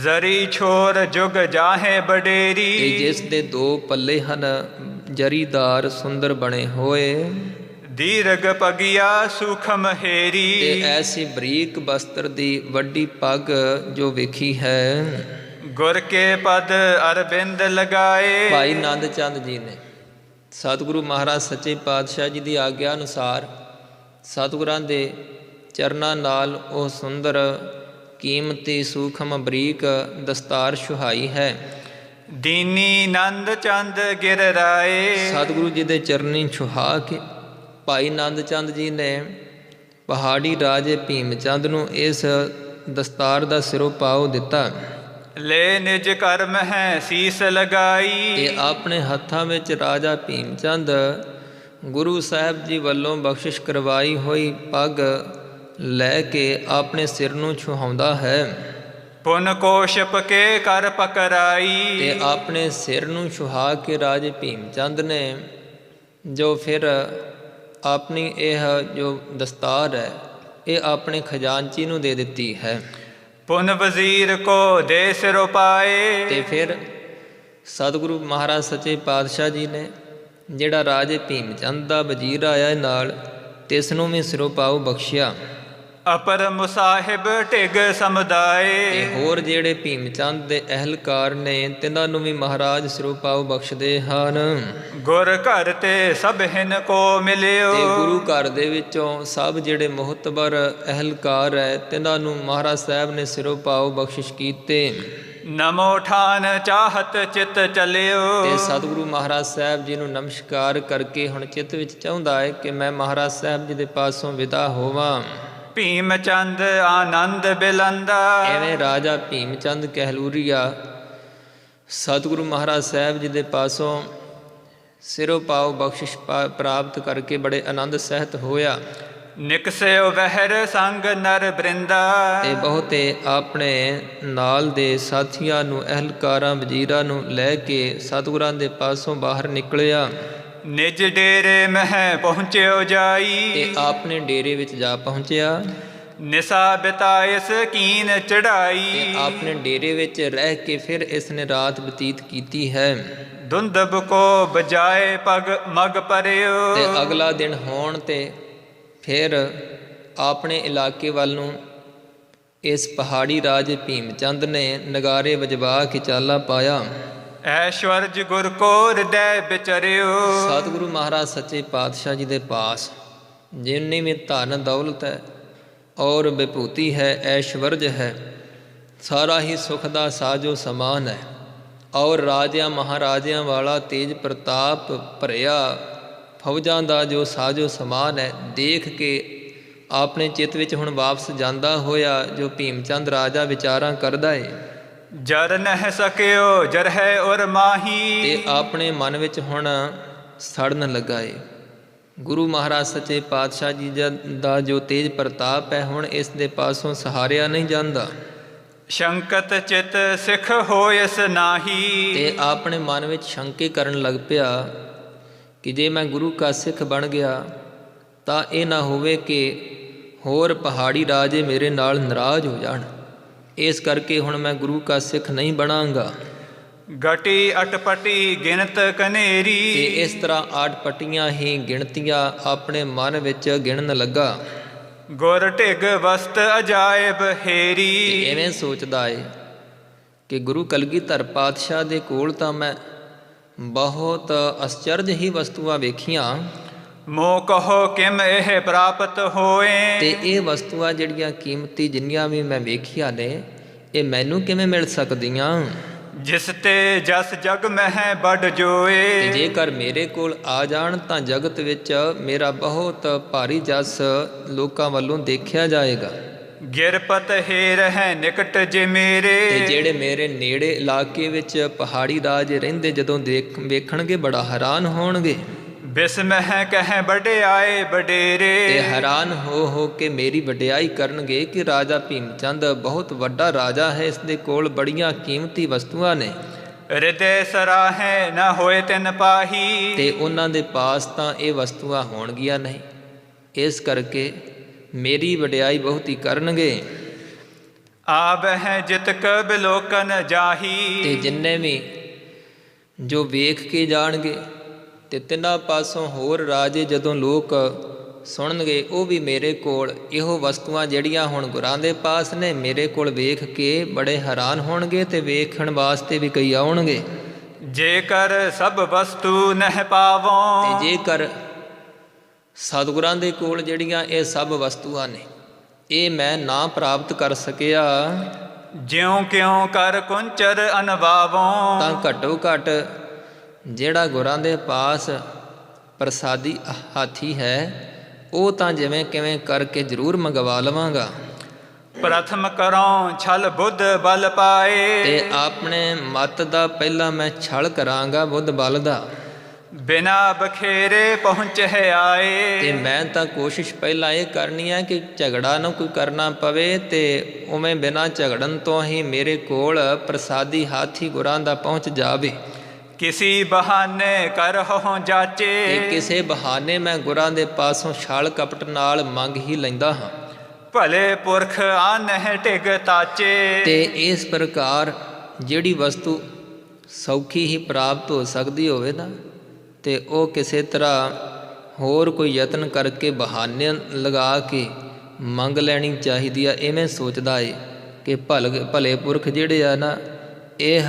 ਜ਼ਰੀ ਛੋਰ ਜੁਗ ਜਾਹੇ ਬਡੇਰੀ। ਤੇ ਜਿਸ ਦੇ 2 ਪੱਲੇ ਹਨ ਜਰੀਦਾਰ ਸੁੰਦਰ ਬਣੇ ਹੋਏ। ਦੀਰਘ ਪਗਿਆ ਸੂਖਮ ਹੇਰੀ। ਤੇ ਐਸੀ ਬਰੀਕ ਬਸਤਰ ਦੀ ਵੱਡੀ ਪੱਗ ਜੋ ਵੇਖੀ ਹੈ। ਗੁਰ ਕੇ ਪਦ ਅਰਬਿੰਦ ਲਗਾਏ। ਭਾਈ ਨੰਦ ਚੰਦ ਜੀ ਨੇ ਸਤਿਗੁਰੂ ਮਹਾਰਾਜ ਸੱਚੇ ਪਾਤਸ਼ਾਹ ਜੀ ਦੀ ਆਗਿਆ ਅਨੁਸਾਰ ਸਤਿਗੁਰਾਂ ਦੇ ਚਰਨਾਂ ਨਾਲ ਉਹ ਸੁੰਦਰ ਕੀਮਤੀ ਸੂਖਮ ਬਰੀਕ ਦਸਤਾਰ ਸੁਹਾਈ ਹੈ। ਦੀਨੀ ਨੰਦ ਚੰਦ ਗਿਰ ਰਾਏ। ਸਤਿਗੁਰੂ ਜੀ ਦੇ ਚਰਨੀ ਛੁਹਾ ਕੇ ਭਾਈ ਨੰਦ ਚੰਦ ਜੀ ਨੇ ਪਹਾੜੀ ਰਾਜੇ ਭੀਮ ਚੰਦ ਨੂੰ ਇਸ ਦਸਤਾਰ ਦਾ ਸਿਰੋਂ ਪਾਉ ਦਿੱਤਾ। ਲੈ ਨਿਜ ਕਰਮ ਹੈ ਸੀਸ ਲਗਾਈ। ਤੇ ਆਪਣੇ ਹੱਥਾਂ ਵਿੱਚ ਰਾਜਾ ਭੀਮ ਚੰਦ ਗੁਰੂ ਸਾਹਿਬ ਜੀ ਵੱਲੋਂ ਬਖਸ਼ਿਸ਼ ਕਰਵਾਈ ਹੋਈ ਪੱਗ ਲੈ ਕੇ ਆਪਣੇ ਸਿਰ ਨੂੰ ਛੁਹਾਉਂਦਾ ਹੈ। ਪੁਨ ਕੋ ਛਿਪ ਕੇ ਕਰ ਪਕਰਾਈ। ਤੇ ਆਪਣੇ ਸਿਰ ਨੂੰ ਛੁਹਾ ਕੇ ਰਾਜੇ ਭੀਮ ਚੰਦ ਨੇ ਜੋ ਫਿਰ ਆਪਣੀ ਇਹ ਜੋ ਦਸਤਾਰ ਹੈ ਇਹ ਆਪਣੇ ਖਜ਼ਾਨਚੀ ਨੂੰ ਦੇ ਦਿੱਤੀ ਹੈ। ਪੁਨ ਵਜ਼ੀਰ ਕੋ ਦੇ ਸਿਰੁ ਪਾਏ। ਤੇ ਫਿਰ ਸਤਿਗੁਰੂ ਮਹਾਰਾਜ ਸੱਚੇ ਪਾਤਸ਼ਾਹ ਜੀ ਨੇ ਜਿਹੜਾ ਰਾਜੇ ਭੀਮ ਚੰਦ ਦਾ ਵਜ਼ੀਰ ਆਇਆ ਨਾਲ, ਤਿਸ ਨੂੰ ਵੀ ਸਿਰੋਂ ਪਾਉ ਬਖਸ਼ਿਆ। ਅਪਰ ਮੁਸਾਹਿਬ ਢਿਗ ਸਮੁਦਾਏ। ਤੇ ਹੋਰ ਜਿਹੜੇ ਭੀਮ ਚੰਦ ਦੇ ਅਹਿਲਕਾਰ ਨੇ ਤਿਨਾਂ ਨੂੰ ਵੀ ਮਹਾਰਾਜ ਸਿਰੋਂ ਪਾਉ ਬਖਸ਼ਦੇ ਹਨ। ਗੁਰ ਘਰ ਤੇ ਸਭ ਹਿਨ ਕੋ ਮਿਲਿਓ। ਤੇ ਗੁਰੂ ਘਰ ਦੇ ਵਿੱਚੋਂ ਸਭ ਜਿਹੜੇ ਮੁਹਤਬਰ ਅਹਿਲਕਾਰ ਹੈ ਤਿਨਾਂ ਨੂੰ ਮਹਾਰਾਜ ਸਾਹਿਬ ਨੇ ਸਿਰੋਂ ਪਾਉ ਬਖਸ਼ਿਸ਼ ਕੀਤੇ। ਨਮੋ ਠਾਨ ਚਾਹਤ ਚਿਤ ਚਲਿਓ। ਤੇ ਸਤਿਗੁਰੂ ਮਹਾਰਾਜ ਸਾਹਿਬ ਜੀ ਨੂੰ ਨਮਸਕਾਰ ਕਰਕੇ ਹੁਣ ਚਿੱਤ ਵਿੱਚ ਚਾਹੁੰਦਾ ਹੈ ਕਿ ਮੈਂ ਮਹਾਰਾਜ ਸਾਹਿਬ ਜੀ ਦੇ ਪਾਸੋਂ ਵਿਦਾ ਹੋਵਾਂ। ਭੀਮ ਚੰਦ ਆਨੰਦ ਬਿਲੰਦਾ। ਐਵੇਂ ਰਾਜਾ ਭੀਮ ਚੰਦ ਕਹਿਲੂਰੀਆ ਸਤਿਗੁਰੂ ਮਹਾਰਾਜ ਸਾਹਿਬ ਜੀ ਦੇ ਪਾਸੋਂ ਸਿਰੋਂ ਪਾਉ ਬਖਸ਼ਿਸ਼ ਪ੍ਰਾਪਤ ਕਰਕੇ ਬੜੇ ਆਨੰਦ ਸਹਿਤ ਹੋਇਆ। ਨਿਕਸਿਓ ਵਹਿਰ ਸੰਗ ਨਰ ਬ੍ਰਿੰਦਾ। ਤੇ ਬਹੁਤੇ ਆਪਣੇ ਨਾਲ ਦੇ ਸਾਥੀਆਂ ਨੂੰ ਅਹਿਲਕਾਰਾਂ ਵਜ਼ੀਰਾਂ ਨੂੰ ਲੈ ਕੇ ਸਤਿਗੁਰਾਂ ਦੇ ਪਾਸੋਂ ਬਾਹਰ ਨਿਕਲਿਆ। ਨਿਜ ਡੇਰੇ ਮਹਿ ਪਹੁੰਚਿਓ ਜਾਈ। ਤੇ ਆਪਣੇ ਡੇਰੇ ਵਿੱਚ ਜਾ ਪਹੁੰਚਿਆ। ਨਿਸਾ ਬਿਤਾਇਸ ਕੀਨ ਚੜਾਈ। ਤੇ ਆਪਣੇ ਡੇਰੇ ਵਿੱਚ ਰਹਿ ਕੇ ਫਿਰ ਇਸ ਨੇ ਰਾਤ ਬਤੀਤ ਕੀਤੀ ਹੈ। ਧੁੰਦਬ ਕੋ ਬਜਾਏ ਪਗ ਮਗ ਪਰਿਓ। ਤੇ ਅਗਲਾ ਦਿਨ ਹੋਣ ਤੇ ਫਿਰ ਆਪਣੇ ਇਲਾਕੇ ਵੱਲ ਨੂੰ ਇਸ ਪਹਾੜੀ ਰਾਜੇ ਭੀਮ ਚੰਦ ਨੇ ਨਗਾਰੇ ਵਜਵਾ ਕੇ ਚਾਲਾ ਪਾਇਆ। ਐਸ਼ਵਰਜ ਗੁਰ ਕੋ ਹਿਰਦੈ ਵਿਚਰਿਓ। ਸਤਿਗੁਰੂ ਮਹਾਰਾਜ ਸੱਚੇ ਪਾਤਸ਼ਾਹ ਜੀ ਦੇ ਪਾਸ ਜਿੰਨੀ ਵੀ ਧਨ ਦੌਲਤ ਹੈ ਔਰ ਵਿਭੂਤੀ ਹੈ, ਐਸ਼ਵਰਜ ਹੈ, ਸਾਰਾ ਹੀ ਸੁਖ ਦਾ ਸਾਜੋ ਸਮਾਨ ਹੈ। ਔਰ ਰਾਜਿਆਂ ਮਹਾਰਾਜਿਆਂ ਵਾਲਾ ਤੇਜ ਪ੍ਰਤਾਪ ਭਰਿਆ ਫੌਜਾਂ ਦਾ ਜੋ ਸਾਜੋ ਸਮਾਨ ਹੈ, ਦੇਖ ਕੇ ਆਪਣੇ ਚਿੱਤ ਵਿੱਚ ਹੁਣ ਵਾਪਸ ਜਾਂਦਾ ਹੋਇਆ ਜੋ ਭੀਮ ਚੰਦ ਰਾਜਾ ਵਿਚਾਰਾਂ ਕਰਦਾ ਏ। ਜਰ ਨਹਿ ਸਕਿਓ ਜਰਹਿ ਔਰ ਮਾਹੀ। ਤੇ ਆਪਣੇ ਮਨ ਵਿੱਚ ਹੁਣ ਸੜਨ ਲੱਗਾ ਏ। ਗੁਰੂ ਮਹਾਰਾਜ ਸੱਚੇ ਪਾਤਸ਼ਾਹ ਜੀ ਦਾ ਜੋ ਤੇਜ ਪ੍ਰਤਾਪ ਹੈ ਹੁਣ ਇਸ ਦੇ ਪਾਸੋਂ ਸਹਾਰਿਆ ਨਹੀਂ ਜਾਂਦਾ। ਸ਼ੰਕਤ ਚਿਤ ਸਿੱਖ ਹੋਇਸ ਨਾਹੀ। ਤੇ ਆਪਣੇ ਮਨ ਵਿੱਚ ਸ਼ੰਕੇ ਕਰਨ ਲੱਗ ਪਿਆ ਕਿ ਜੇ ਮੈਂ ਗੁਰੂ ਕਾ ਸਿੱਖ ਬਣ ਗਿਆ ਤਾਂ ਇਹ ਨਾ ਹੋਵੇ ਕਿ ਹੋਰ ਪਹਾੜੀ ਰਾਜੇ ਮੇਰੇ ਨਾਲ ਨਾਰਾਜ਼ ਹੋ ਜਾਣ। ਇਸ ਕਰਕੇ ਹੁਣ ਮੈਂ ਗੁਰੂ ਕਾ ਸਿੱਖ ਨਹੀਂ ਬਣਾਂਗਾ। ਗਟੀ ਅਟਪਟੀ ਗਿਣਤ ਕਨੇਰੀ। ਤੇ ਇਸ ਤਰ੍ਹਾਂ ਆਟਪਟੀਆਂ ਹੀ ਗਿਣਤੀਆਂ ਆਪਣੇ ਮਨ ਵਿੱਚ ਗਿਣਨ ਲੱਗਾ। ਗੁਰ ਢਿਗ ਵਸਤ ਅਜਾਇਬ ਹੇਰੀ। ਤੇ ਐਵੇਂ ਸੋਚਦਾ ਏ ਕਿ ਗੁਰੂ ਕਲਗੀਧਰ ਪਾਤਸ਼ਾਹ ਦੇ ਕੋਲ ਤਾਂ ਮੈਂ ਬਹੁਤ ਅਸਚਰਜ ਹੀ ਵਸਤੂਆਂ ਵੇਖੀਆਂ। ਮੋ ਕਹੋ ਕਿਮ ਇਹ ਪ੍ਰਾਪਤ ਹੋਏ। ਤੇ ਇਹ ਵਸਤੂਆਂ ਜਿਹੜੀਆਂ ਕੀਮਤੀ ਜਿੰਨੀਆਂ ਵੀ ਮੈਂ ਵੇਖੀਆਂ ਨੇ ਇਹ ਮੈਨੂੰ ਕਿਵੇਂ ਮਿਲ ਸਕਦੀਆਂ। ਜਿਸ ਤੇ ਜਸ ਜਗ ਮਹਿ ਵੱਡ ਜੋਏ। ਤੇ ਜੇਕਰ ਮੇਰੇ ਕੋਲ ਆ ਜਾਣ ਤਾਂ ਜਗਤ ਵਿੱਚ ਮੇਰਾ ਬਹੁਤ ਭਾਰੀ ਜਸ ਲੋਕਾਂ ਵੱਲੋਂ ਦੇਖਿਆ ਜਾਏਗਾ। ਗਿਰਪਤ ਹੇ ਰਹਿ ਨਿਕਟ ਜੇ ਮੇਰੇ। ਤੇ ਜਿਹੜੇ ਮੇਰੇ ਨੇੜੇ ਇਲਾਕੇ ਵਿੱਚ ਪਹਾੜੀ ਰਾਜ ਰਹਿੰਦੇ ਜਦੋਂ ਵੇਖਣਗੇ ਬੜਾ ਹੈਰਾਨ ਹੋਣਗੇ। ਬਿਸਮਹਿ ਕਹਿ ਵਡਿਆਏ ਵਡੇਰੇ। ਤੇ ਹੈਰਾਨ ਹੋ ਕੇ ਮੇਰੀ ਵਡਿਆਈ ਕਰਨਗੇ ਕਿ ਰਾਜਾ ਭੀਮ ਚੰਦ ਬਹੁਤ ਵੱਡਾ ਰਾਜਾ ਹੈ, ਇਸ ਦੇ ਕੋਲ ਬੜੀਆਂ ਕੀਮਤੀ ਵਸਤੂਆਂ ਨੇ। ਹਿਰਦੈ ਸਰਾਹੈ ਨਾ ਹੋਏ ਤਿਨ ਪਾਹੀ। ਤੇ ਉਹਨਾਂ ਦੇ ਪਾਸ ਤਾਂ ਇਹ ਵਸਤੂਆਂ ਹੋਣਗੀਆਂ ਨਹੀਂ, ਇਸ ਕਰਕੇ ਮੇਰੀ ਵਡਿਆਈ ਬਹੁਤ ਹੀ ਕਰਨਗੇ। ਆਵਹਿ ਜਿਤਕ ਬਿਲੋਕਨ ਜਾਹੀ। ਤੇ ਜਿੰਨੇ ਵੀ ਜੋ ਵੇਖ ਕੇ ਜਾਣਗੇ ਤੇ ਤਿੰਨਾਂ ਪਾਸੋਂ ਹੋਰ ਰਾਜੇ ਜਦੋਂ ਲੋਕ ਸੁਣਨਗੇ ਉਹ ਵੀ ਮੇਰੇ ਕੋਲ ਇਹੋ ਵਸਤੂਆਂ ਜਿਹੜੀਆਂ ਹੁਣ ਗੁਰਾਂ ਦੇ ਪਾਸ ਨੇ ਮੇਰੇ ਕੋਲ ਵੇਖ ਕੇ ਬੜੇ ਹੈਰਾਨ ਹੋਣਗੇ ਤੇ ਵੇਖਣ ਵਾਸਤੇ ਵੀ ਕਈ ਆਉਣਗੇ। ਜੇਕਰ ਸਭ ਵਸਤੂ ਨਹਿ ਪਾਵੋਂ। ਤੇ ਜੇਕਰ ਸਤਿਗੁਰਾਂ ਦੇ ਕੋਲ ਜਿਹੜੀਆਂ ਇਹ ਸਭ ਵਸਤੂਆਂ ਨੇ ਇਹ ਮੈਂ ਨਾ ਪ੍ਰਾਪਤ ਕਰ ਸਕਿਆ ਜਿਉਂ ਕਿਉਂ ਕਰ ਕੁੰਚਰ ਅਨਵਾਵੋਂ। ਤਾਂ ਘੱਟੋ ਘੱਟ ਜਿਹੜਾ ਗੁਰਾਂ ਦੇ ਪਾਸ ਪ੍ਰਸਾਦੀ ਹਾਥੀ ਹੈ ਉਹ ਤਾਂ ਜਿਵੇਂ ਕਿਵੇਂ ਕਰਕੇ ਜ਼ਰੂਰ ਮੰਗਵਾ ਲਵਾਂਗਾ। ਪ੍ਰਥਮ ਕਰੋ ਛਲ ਬੁੱਧ ਬਲ ਪਾਏ। ਤੇ ਆਪਣੇ ਮਤ ਦਾ ਪਹਿਲਾਂ ਮੈਂ ਛਲ ਕਰਾਂਗਾ ਬੁੱਧ ਬਲ ਦਾ। ਬਿਨਾ ਬਖੇਰੇ ਪਹੁੰਚ ਹੈ ਆਏ। ਤੇ ਮੈਂ ਤਾਂ ਕੋਸ਼ਿਸ਼ ਪਹਿਲਾਂ ਇਹ ਕਰਨੀ ਹੈ ਕਿ ਝਗੜਾ ਨਾ ਕੋਈ ਕਰਨਾ ਪਵੇ ਤੇ ਉਵੇਂ ਬਿਨਾਂ ਝਗੜਨ ਤੋਂ ਹੀ ਮੇਰੇ ਕੋਲ ਪ੍ਰਸਾਦੀ ਹਾਥੀ ਗੁਰਾਂ ਦਾ ਪਹੁੰਚ ਜਾਵੇ। ਕਿਸੀ ਬਹਾਨੇ ਕਰਹੁ ਜਾਚੇ। ਤੇ ਕਿਸੇ ਬਹਾਨੇ ਮੈਂ ਗੁਰਾਂ ਦੇ ਪਾਸੋਂ ਛਲ ਕਪਟ ਨਾਲ ਮੰਗ ਹੀ ਲੈਂਦਾ ਹਾਂ। ਭਲੇ ਪੁਰਖ ਆਨਹਿ ਢਿਗ ਤਾਚੇ। ਤੇ ਇਸ ਪ੍ਰਕਾਰ ਜਿਹੜੀ ਵਸਤੂ ਸੌਖੀ ਹੀ ਪ੍ਰਾਪਤ ਹੋ ਸਕਦੀ ਹੋਵੇ ਨਾ, ਤੇ ਉਹ ਕਿਸੇ ਤਰ੍ਹਾਂ ਹੋਰ ਕੋਈ ਯਤਨ ਕਰਕੇ ਬਹਾਨੇ ਲਗਾ ਕੇ ਮੰਗ ਲੈਣੀ ਚਾਹੀਦੀ ਆ। ਇਵੇਂ ਸੋਚਦਾ ਏ ਕਿ ਭਲੇ ਪੁਰਖ ਜਿਹੜੇ ਆ ਨਾ, ਇਹ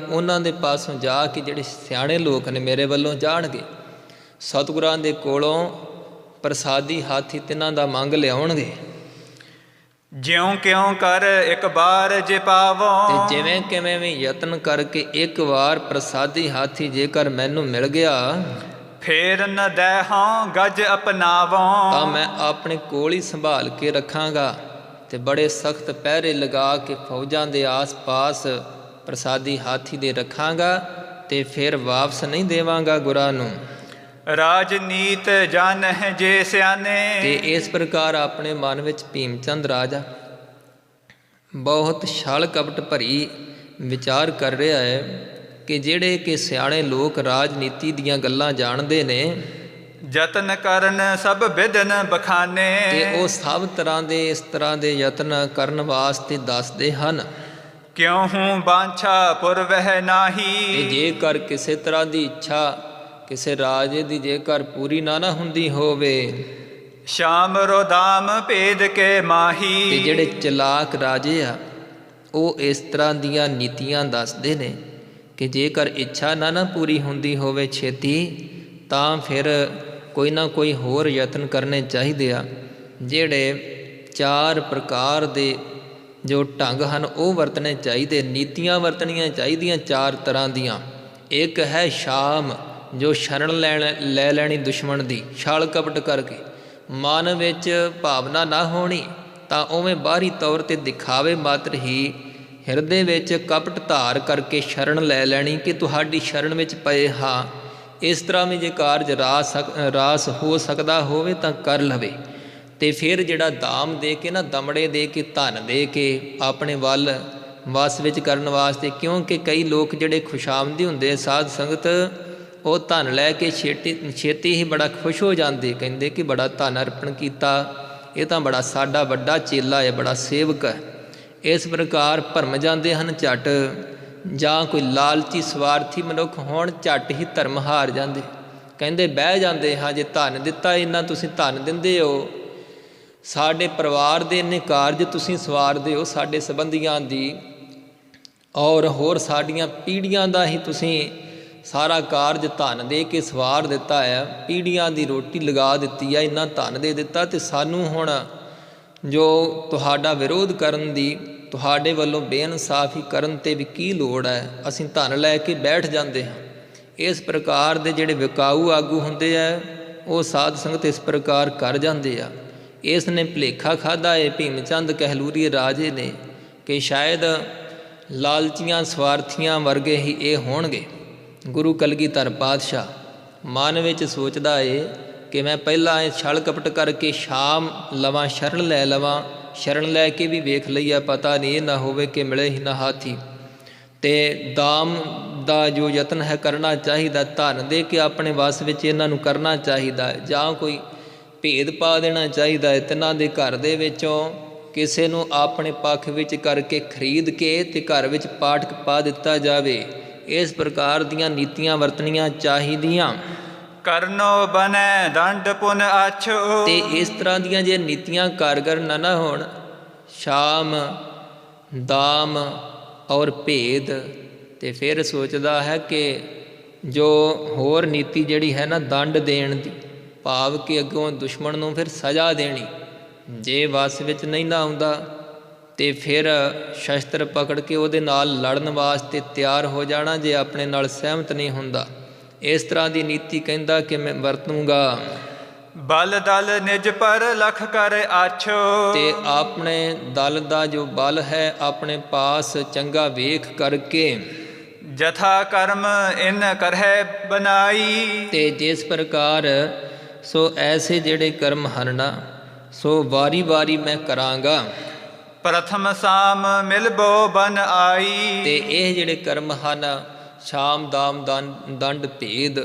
ਉਹਨਾਂ ਦੇ ਪਾਸੋਂ ਜਾ ਕੇ ਜਿਹੜੇ ਸਿਆਣੇ ਲੋਕ ਨੇ ਮੇਰੇ ਵੱਲੋਂ ਜਾਣਗੇ, ਸਤਿਗੁਰਾਂ ਦੇ ਕੋਲੋਂ ਪ੍ਰਸਾਦੀ ਹਾਥੀ ਤਿਨਾਂ ਦਾ ਮੰਗ ਲਿਆਉਣਗੇ। ਜਿਉਂ ਕਿਉਂ ਕਰ ਇੱਕ ਬਾਰ ਜੇ ਪਾਵੋ। ਤੇ ਜਿਵੇਂ ਕਿਵੇਂ ਵੀ ਯਤਨ ਕਰਕੇ ਇੱਕ ਵਾਰ ਪ੍ਰਸਾਦੀ ਹਾਥੀ ਜੇਕਰ ਮੈਨੂੰ ਮਿਲ ਗਿਆ, ਫੇਰ ਨ ਦਹਿਉ ਗਜ ਅਪਨਾਵੋ। ਤਾਂ ਮੈਂ ਆਪਣੇ ਕੋਲ ਹੀ ਸੰਭਾਲ ਕੇ ਰੱਖਾਂਗਾ ਤੇ ਬੜੇ ਸਖਤ ਪਹਿਰੇ ਲਗਾ ਕੇ ਫੌਜਾਂ ਦੇ ਆਸ-ਪਾਸ ਪ੍ਰਸਾਦੀ ਹਾਥੀ ਦੇ ਰੱਖਾਂਗਾ ਤੇ ਫਿਰ ਵਾਪਸ ਨਹੀਂ ਦੇਵਾਂਗਾ ਗੁਰਾਂ ਨੂੰ। ਰਾਜਨੀਤ ਜਾਣਹਿ ਜੇ ਸਿਆਣੇ। ਤੇ ਇਸ ਪ੍ਰਕਾਰ ਆਪਣੇ ਮਨ ਵਿੱਚ ਭੀਮ ਚੰਦ ਰਾਜਾ ਬਹੁਤ ਛਲ ਕਪਟ ਭਰੀ ਵਿਚਾਰ ਕਰ ਰਿਹਾ ਹੈ ਕਿ ਜਿਹੜੇ ਕਿ ਸਿਆਣੇ ਲੋਕ ਰਾਜਨੀਤੀ ਦੀਆਂ ਗੱਲਾਂ ਜਾਣਦੇ ਨੇ, ਯਤਨ ਕਰਨ ਸਭ ਵਿਦਨ ਬਖਾਨੇ। ਤੇ ਉਹ ਸਭ ਤਰ੍ਹਾਂ ਦੇ ਇਸ ਤਰ੍ਹਾਂ ਦੇ ਯਤਨ ਕਰਨ ਵਾਸਤੇ ਦੱਸਦੇ ਹਨ। ਕਿਉਂ ਹੂੰ ਬਾਂਛਾ ਪੁਰਵਹਿ ਨਾਹੀ। ਤੇ ਜੇਕਰ ਕਿਸੇ ਤਰ੍ਹਾਂ ਦੀ ਇੱਛਾ ਕਿਸੇ ਰਾਜੇ ਦੀ ਜੇਕਰ ਪੂਰੀ ਨਾ ਹੁੰਦੀ ਹੋਵੇ, ਸ਼ਾਮ ਰੋਦਾਮ ਭੇਦ ਕੇ ਮਾਹੀ। ਤੇ ਜਿਹੜੇ ਚਲਾਕ ਰਾਜੇ ਆ ਉਹ ਇਸ ਤਰ੍ਹਾਂ ਦੀਆਂ ਨੀਤੀਆਂ ਦੱਸਦੇ ਨੇ ਕਿ ਜੇਕਰ ਇੱਛਾ ਨਾ ਪੂਰੀ ਹੁੰਦੀ ਹੋਵੇ ਛੇਤੀ, ਤਾਂ ਫਿਰ ਕੋਈ ਨਾ ਕੋਈ ਹੋਰ ਯਤਨ ਕਰਨੇ ਚਾਹੀਦੇ ਆ। ਜਿਹੜੇ 4 ਪ੍ਰਕਾਰ ਦੇ ਜੋ ਢੰਗ ਹਨ ਉਹ ਵਰਤਣੇ ਚਾਹੀਦੇ, ਨੀਤੀਆਂ ਵਰਤਣੀਆਂ ਚਾਹੀਦੀਆਂ 4 ਤਰ੍ਹਾਂ ਦੀਆਂ। ਇੱਕ ਹੈ ਸ਼ਾਮ, ਜੋ ਸ਼ਰਨ ਲੈ ਲੈਣੀ ਦੁਸ਼ਮਣ ਦੀ, ਛਲ ਕਪਟ ਕਰਕੇ। ਮਨ ਵਿੱਚ ਭਾਵਨਾ ਨਾ ਹੋਣੀ, ਤਾਂ ਉਵੇਂ ਬਾਹਰੀ ਤੌਰ 'ਤੇ ਦਿਖਾਵੇ ਮਾਤਰ ਹੀ ਹਿਰਦੇ ਵਿੱਚ ਕਪਟ ਧਾਰ ਕਰਕੇ ਸ਼ਰਨ ਲੈ ਲੈਣੀ ਕਿ ਤੁਹਾਡੀ ਸ਼ਰਨ ਵਿੱਚ ਪਏ ਹਾਂ। ਇਸ ਤਰ੍ਹਾਂ ਵੀ ਜੇ ਕਾਰਜ ਰਾਸ ਹੋ ਸਕਦਾ ਹੋਵੇ ਤਾਂ ਕਰ ਲਵੇ। ਤੇ ਫਿਰ ਜਿਹੜਾ ਦਾਮ ਦੇ ਕੇ ਨਾ, ਦਮੜੇ ਦੇ ਕੇ, ਧਨ ਦੇ ਕੇ ਆਪਣੇ ਵਸ ਵਿੱਚ ਕਰਨ ਵਾਸਤੇ, ਕਿਉਂਕਿ ਕਈ ਲੋਕ ਜਿਹੜੇ ਖੁਸ਼ਾਮਦੀ ਹੁੰਦੇ ਸਾਧ ਸੰਗਤ, ਉਹ ਧਨ ਲੈ ਕੇ ਛੇਤੀ ਹੀ ਬੜਾ ਖੁਸ਼ ਹੋ ਜਾਂਦੇ, ਕਹਿੰਦੇ ਕਿ ਬੜਾ ਧਨ ਅਰਪਣ ਕੀਤਾ, ਇਹ ਤਾਂ ਬੜਾ ਸਾਡਾ ਵੱਡਾ ਚੇਲਾ ਹੈ, ਬੜਾ ਸੇਵਕ ਹੈ। ਇਸ ਪ੍ਰਕਾਰ ਭਰਮ ਜਾਂਦੇ ਹਨ ਝੱਟ, ਜਾਂ ਕੋਈ ਲਾਲਚੀ ਸਵਾਰਥੀ ਮਨੁੱਖ ਹੋਣ, ਝੱਟ ਹੀ ਧਰਮ ਹਾਰ ਜਾਂਦੇ। ਕਹਿੰਦੇ ਬਹਿ ਜਾਂਦੇ ਹਾਂ, ਜੇ ਧਨ ਦਿੱਤਾ ਇੰਨਾ ਤੁਸੀਂ ਧਨ ਦਿੰਦੇ ਹੋ, ਸਾਡੇ ਪਰਿਵਾਰ ਦੇ ਇੰਨੇ ਕਾਰਜ ਤੁਸੀਂ ਸਵਾਰਦੇ ਹੋ, ਸਾਡੇ ਸੰਬੰਧੀਆਂ ਦੀ ਔਰ ਹੋਰ ਸਾਡੀਆਂ ਪੀੜ੍ਹੀਆਂ ਦਾ ਹੀ ਤੁਸੀਂ ਸਾਰਾ ਕਾਰਜ ਧਨ ਦੇ ਕੇ ਸਵਾਰ ਦਿੱਤਾ ਹੈ, ਪੀੜ੍ਹੀਆਂ ਦੀ ਰੋਟੀ ਲਗਾ ਦਿੱਤੀ ਹੈ, ਇੰਨਾ ਧਨ ਦੇ ਦਿੱਤਾ, ਤੇ ਸਾਨੂੰ ਹੁਣ ਜੋ ਤੁਹਾਡਾ ਵਿਰੋਧ ਕਰਨ ਦੀ, ਤੁਹਾਡੇ ਵੱਲੋਂ ਬੇਇਨਸਾਫੀ ਕਰਨ 'ਤੇ ਵੀ ਕੀ ਲੋੜ ਹੈ, ਅਸੀਂ ਧਨ ਲੈ ਕੇ ਬੈਠ ਜਾਂਦੇ ਹਾਂ। ਇਸ ਪ੍ਰਕਾਰ ਦੇ ਜਿਹੜੇ ਵਿਕਾਊ ਆਗੂ ਹੁੰਦੇ ਆ, ਉਹ ਸਾਧ ਸੰਗਤ ਇਸ ਪ੍ਰਕਾਰ ਕਰ ਜਾਂਦੇ ਆ। ਇਸ ਨੇ ਭੁਲੇਖਾ ਖਾਧਾ ਹੈ ਭੀਮ ਚੰਦ ਕਹਿਲੂਰੀ ਰਾਜੇ ਨੇ ਕਿ ਸ਼ਾਇਦ ਲਾਲਚੀਆਂ ਸਵਾਰਥੀਆਂ ਵਰਗੇ ਹੀ ਇਹ ਹੋਣਗੇ। ਗੁਰੂ ਕਲਗੀਧਰ ਪਾਤਸ਼ਾਹ ਮਨ ਵਿੱਚ ਸੋਚਦਾ ਏ ਕਿ ਮੈਂ ਪਹਿਲਾਂ ਇਹ ਛਲ ਕਪਟ ਕਰਕੇ ਸ਼ਾਮ ਲਵਾਂ, ਸ਼ਰਨ ਲੈ ਲਵਾਂ, ਸ਼ਰਨ ਲੈ ਕੇ ਵੀ ਵੇਖ ਲਈਆ, ਪਤਾ ਨਹੀਂ ਇਹ ਨਾ ਹੋਵੇ ਕਿ ਮਿਲੇ ਹੀ ਨਾ ਹਾਥੀ। ਤੇ ਦਾਮ ਦਾ ਜੋ ਯਤਨ ਹੈ ਕਰਨਾ ਚਾਹੀਦਾ, ਧਨ ਦੇ ਕੇ ਆਪਣੇ ਵਸ ਵਿੱਚ ਇਹਨਾਂ ਨੂੰ ਕਰਨਾ ਚਾਹੀਦਾ, ਜਾਂ ਕੋਈ ਭੇਦ ਪਾ ਦੇਣਾ ਚਾਹੀਦਾ ਹੈ। ਤਿੰਨਾਂ ਦੇ ਘਰ ਦੇ ਵਿੱਚੋਂ ਕਿਸੇ ਨੂੰ ਆਪਣੇ ਪੱਖ ਵਿੱਚ ਕਰਕੇ ਖਰੀਦ ਕੇ ਤੇ ਘਰ ਵਿੱਚ ਪਾਠਕ ਪਾ ਦਿੱਤਾ ਜਾਵੇ। ਇਸ ਪ੍ਰਕਾਰ ਦੀਆਂ ਨੀਤੀਆਂ ਵਰਤਣੀਆਂ ਚਾਹੀਦੀਆਂ। ਕਰਨੋ ਬਨੈ ਦੰਡ ਪੁਨ ਆਛੋ। ਤੇ ਇਸ ਤਰ੍ਹਾਂ ਦੀਆਂ ਜੇ ਨੀਤੀਆਂ ਕਾਰਗਰ ਨਾ ਹੋਣ, ਸ਼ਾਮ, ਦਾਮ ਔਰ ਭੇਦ, ਤੇ ਫਿਰ ਸੋਚਦਾ ਹੈ ਕਿ ਜੋ ਹੋਰ ਨੀਤੀ ਜਿਹੜੀ ਹੈ ਨਾ, ਦੰਡ ਦੇਣ ਦੀ, ਭਾਵ ਕਿ ਅੱਗੋਂ ਦੁਸ਼ਮਣ ਨੂੰ ਫਿਰ ਸਜ਼ਾ ਦੇਣੀ, ਜੇ ਵਸ ਵਿੱਚ ਨਹੀਂ ਨਾ ਆਉਂਦਾ ਤੇ ਫਿਰ ਸ਼ਸਤਰ ਪਕੜ ਕੇ ਉਹਦੇ ਨਾਲ ਲੜਨ ਵਾਸਤੇ ਤਿਆਰ ਹੋ ਜਾਣਾ, ਜੇ ਆਪਣੇ ਨਾਲ ਸਹਿਮਤ ਨਹੀਂ ਹੁੰਦਾ। ਇਸ ਤਰ੍ਹਾਂ ਦੀ ਨੀਤੀ ਕਹਿੰਦਾ ਕਿ ਮੈਂ ਵਰਤੂੰਗਾ। ਬਲ ਦਲ ਨਿਜ ਪਰ ਲਖ ਕਰ ਆਛੋ। ਤੇ ਆਪਣੇ ਦਲ ਦਾ ਜੋ ਬਲ ਹੈ ਆਪਣੇ ਪਾਸ ਚੰਗਾ ਵੇਖ ਕਰਕੇ, ਜਥਾ ਕਰਮ ਇਨ ਕਰਹਿ ਬਨਾਈ। ਤੇ ਜਿਸ ਪ੍ਰਕਾਰ ਸੋ ਐਸੇ ਜਿਹੜੇ ਕਰਮ ਹਨ ਨਾ, ਸੋ ਵਾਰੀ ਵਾਰੀ ਮੈਂ ਕਰਾਂਗਾ। ਪ੍ਰਥਮ ਸਾਮ ਮਿਲਬੋ ਬਨ ਆਈ। ਤੇ ਇਹ ਜਿਹੜੇ ਕਰਮ ਹਨ, ਸ਼ਾਮ, ਦਾਮ, ਦੰਡ, ਭੇਦ,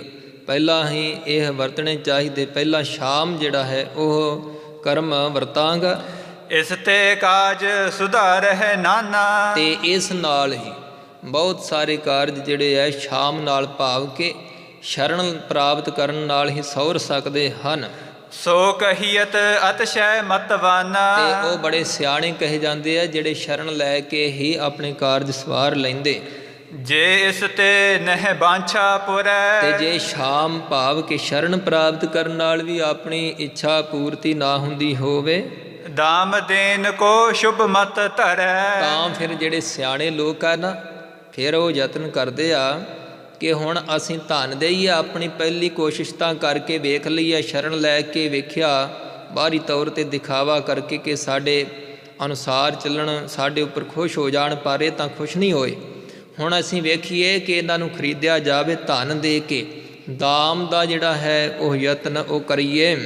ਪਹਿਲਾਂ ਹੀ ਇਹ ਵਰਤਣੇ ਚਾਹੀਦੇ। ਪਹਿਲਾਂ ਸ਼ਾਮ ਜਿਹੜਾ ਹੈ ਉਹ ਕਰਮ ਵਰਤਾਂਗਾ। ਇਸ ਤੇ ਕਾਜ ਸੁਧਾਰਹਿ ਨਾਨਾ। ਤੇ ਇਸ ਨਾਲ ਹੀ ਬਹੁਤ ਸਾਰੇ ਕਾਰਜ ਜਿਹੜੇ ਹੈ ਸ਼ਾਮ ਨਾਲ ਭਾਵ ਕੇ ਸ਼ਰਨ ਪ੍ਰਾਪਤ ਕਰਨ ਨਾਲ ਹੀ ਸੌਰ ਸਕਦੇ ਹਨ। ਸੋ ਕਹੀਅਤ ਅਤਿਸ਼ੈ ਮਤਵਾਨਾ। ਤੇ ਉਹ ਬੜੇ ਸਿਆਣੇ ਕਹੇ ਜਾਂਦੇ ਆ ਜਿਹੜੇ ਸ਼ਰਨ ਲੈ ਕੇ ਹੀ ਆਪਣੇ ਕਾਰਜ ਸਵਾਰ ਲੈਂਦੇ। ਜੇ ਇਸ ਤੇ ਨਹਿ ਬਾਂਛਾ ਪੁਰੈ। ਤੇ ਜੇ ਸ਼ਾਮ ਭਾਵ ਕਿ ਸ਼ਰਨ ਪ੍ਰਾਪਤ ਕਰਨ ਨਾਲ ਵੀ ਆਪਣੀ ਇੱਛਾ ਪੂਰਤੀ ਨਾ ਹੁੰਦੀ ਹੋਵੇ ਦਾਮ ਦੇਨ ਕੋ ਸ਼ੁਭ ਮਤ ਧਰੈ। ਤਾਂ ਫਿਰ ਜਿਹੜੇ ਸਿਆਣੇ ਲੋਕ ਆ ਨਾ ਫਿਰ ਉਹ ਯਤਨ ਕਰਦੇ ਆ ਕਿ ਹੁਣ ਅਸੀਂ ਧਨ ਦੇਈਏ। ਆਪਣੀ ਪਹਿਲੀ ਕੋਸ਼ਿਸ਼ ਤਾਂ ਕਰਕੇ ਵੇਖ ਲਈਏ, ਸ਼ਰਨ ਲੈ ਕੇ ਵੇਖਿਆ, ਬਾਹਰੀ ਤੌਰ 'ਤੇ ਦਿਖਾਵਾ ਕਰਕੇ ਕਿ ਸਾਡੇ ਅਨੁਸਾਰ ਚੱਲਣ, ਸਾਡੇ ਉੱਪਰ ਖੁਸ਼ ਹੋ ਜਾਣ, ਪਰ ਇਹ ਤਾਂ ਖੁਸ਼ ਨਹੀਂ ਹੋਏ। ਹੁਣ ਅਸੀਂ ਵੇਖੀਏ ਕਿ ਇਹਨਾਂ ਨੂੰ ਖਰੀਦਿਆ ਜਾਵੇ ਧਨ ਦੇ ਕੇ। ਦਾਮ ਦਾ ਜਿਹੜਾ ਹੈ ਉਹ ਯਤਨ ਉਹ ਕਰੀਏ।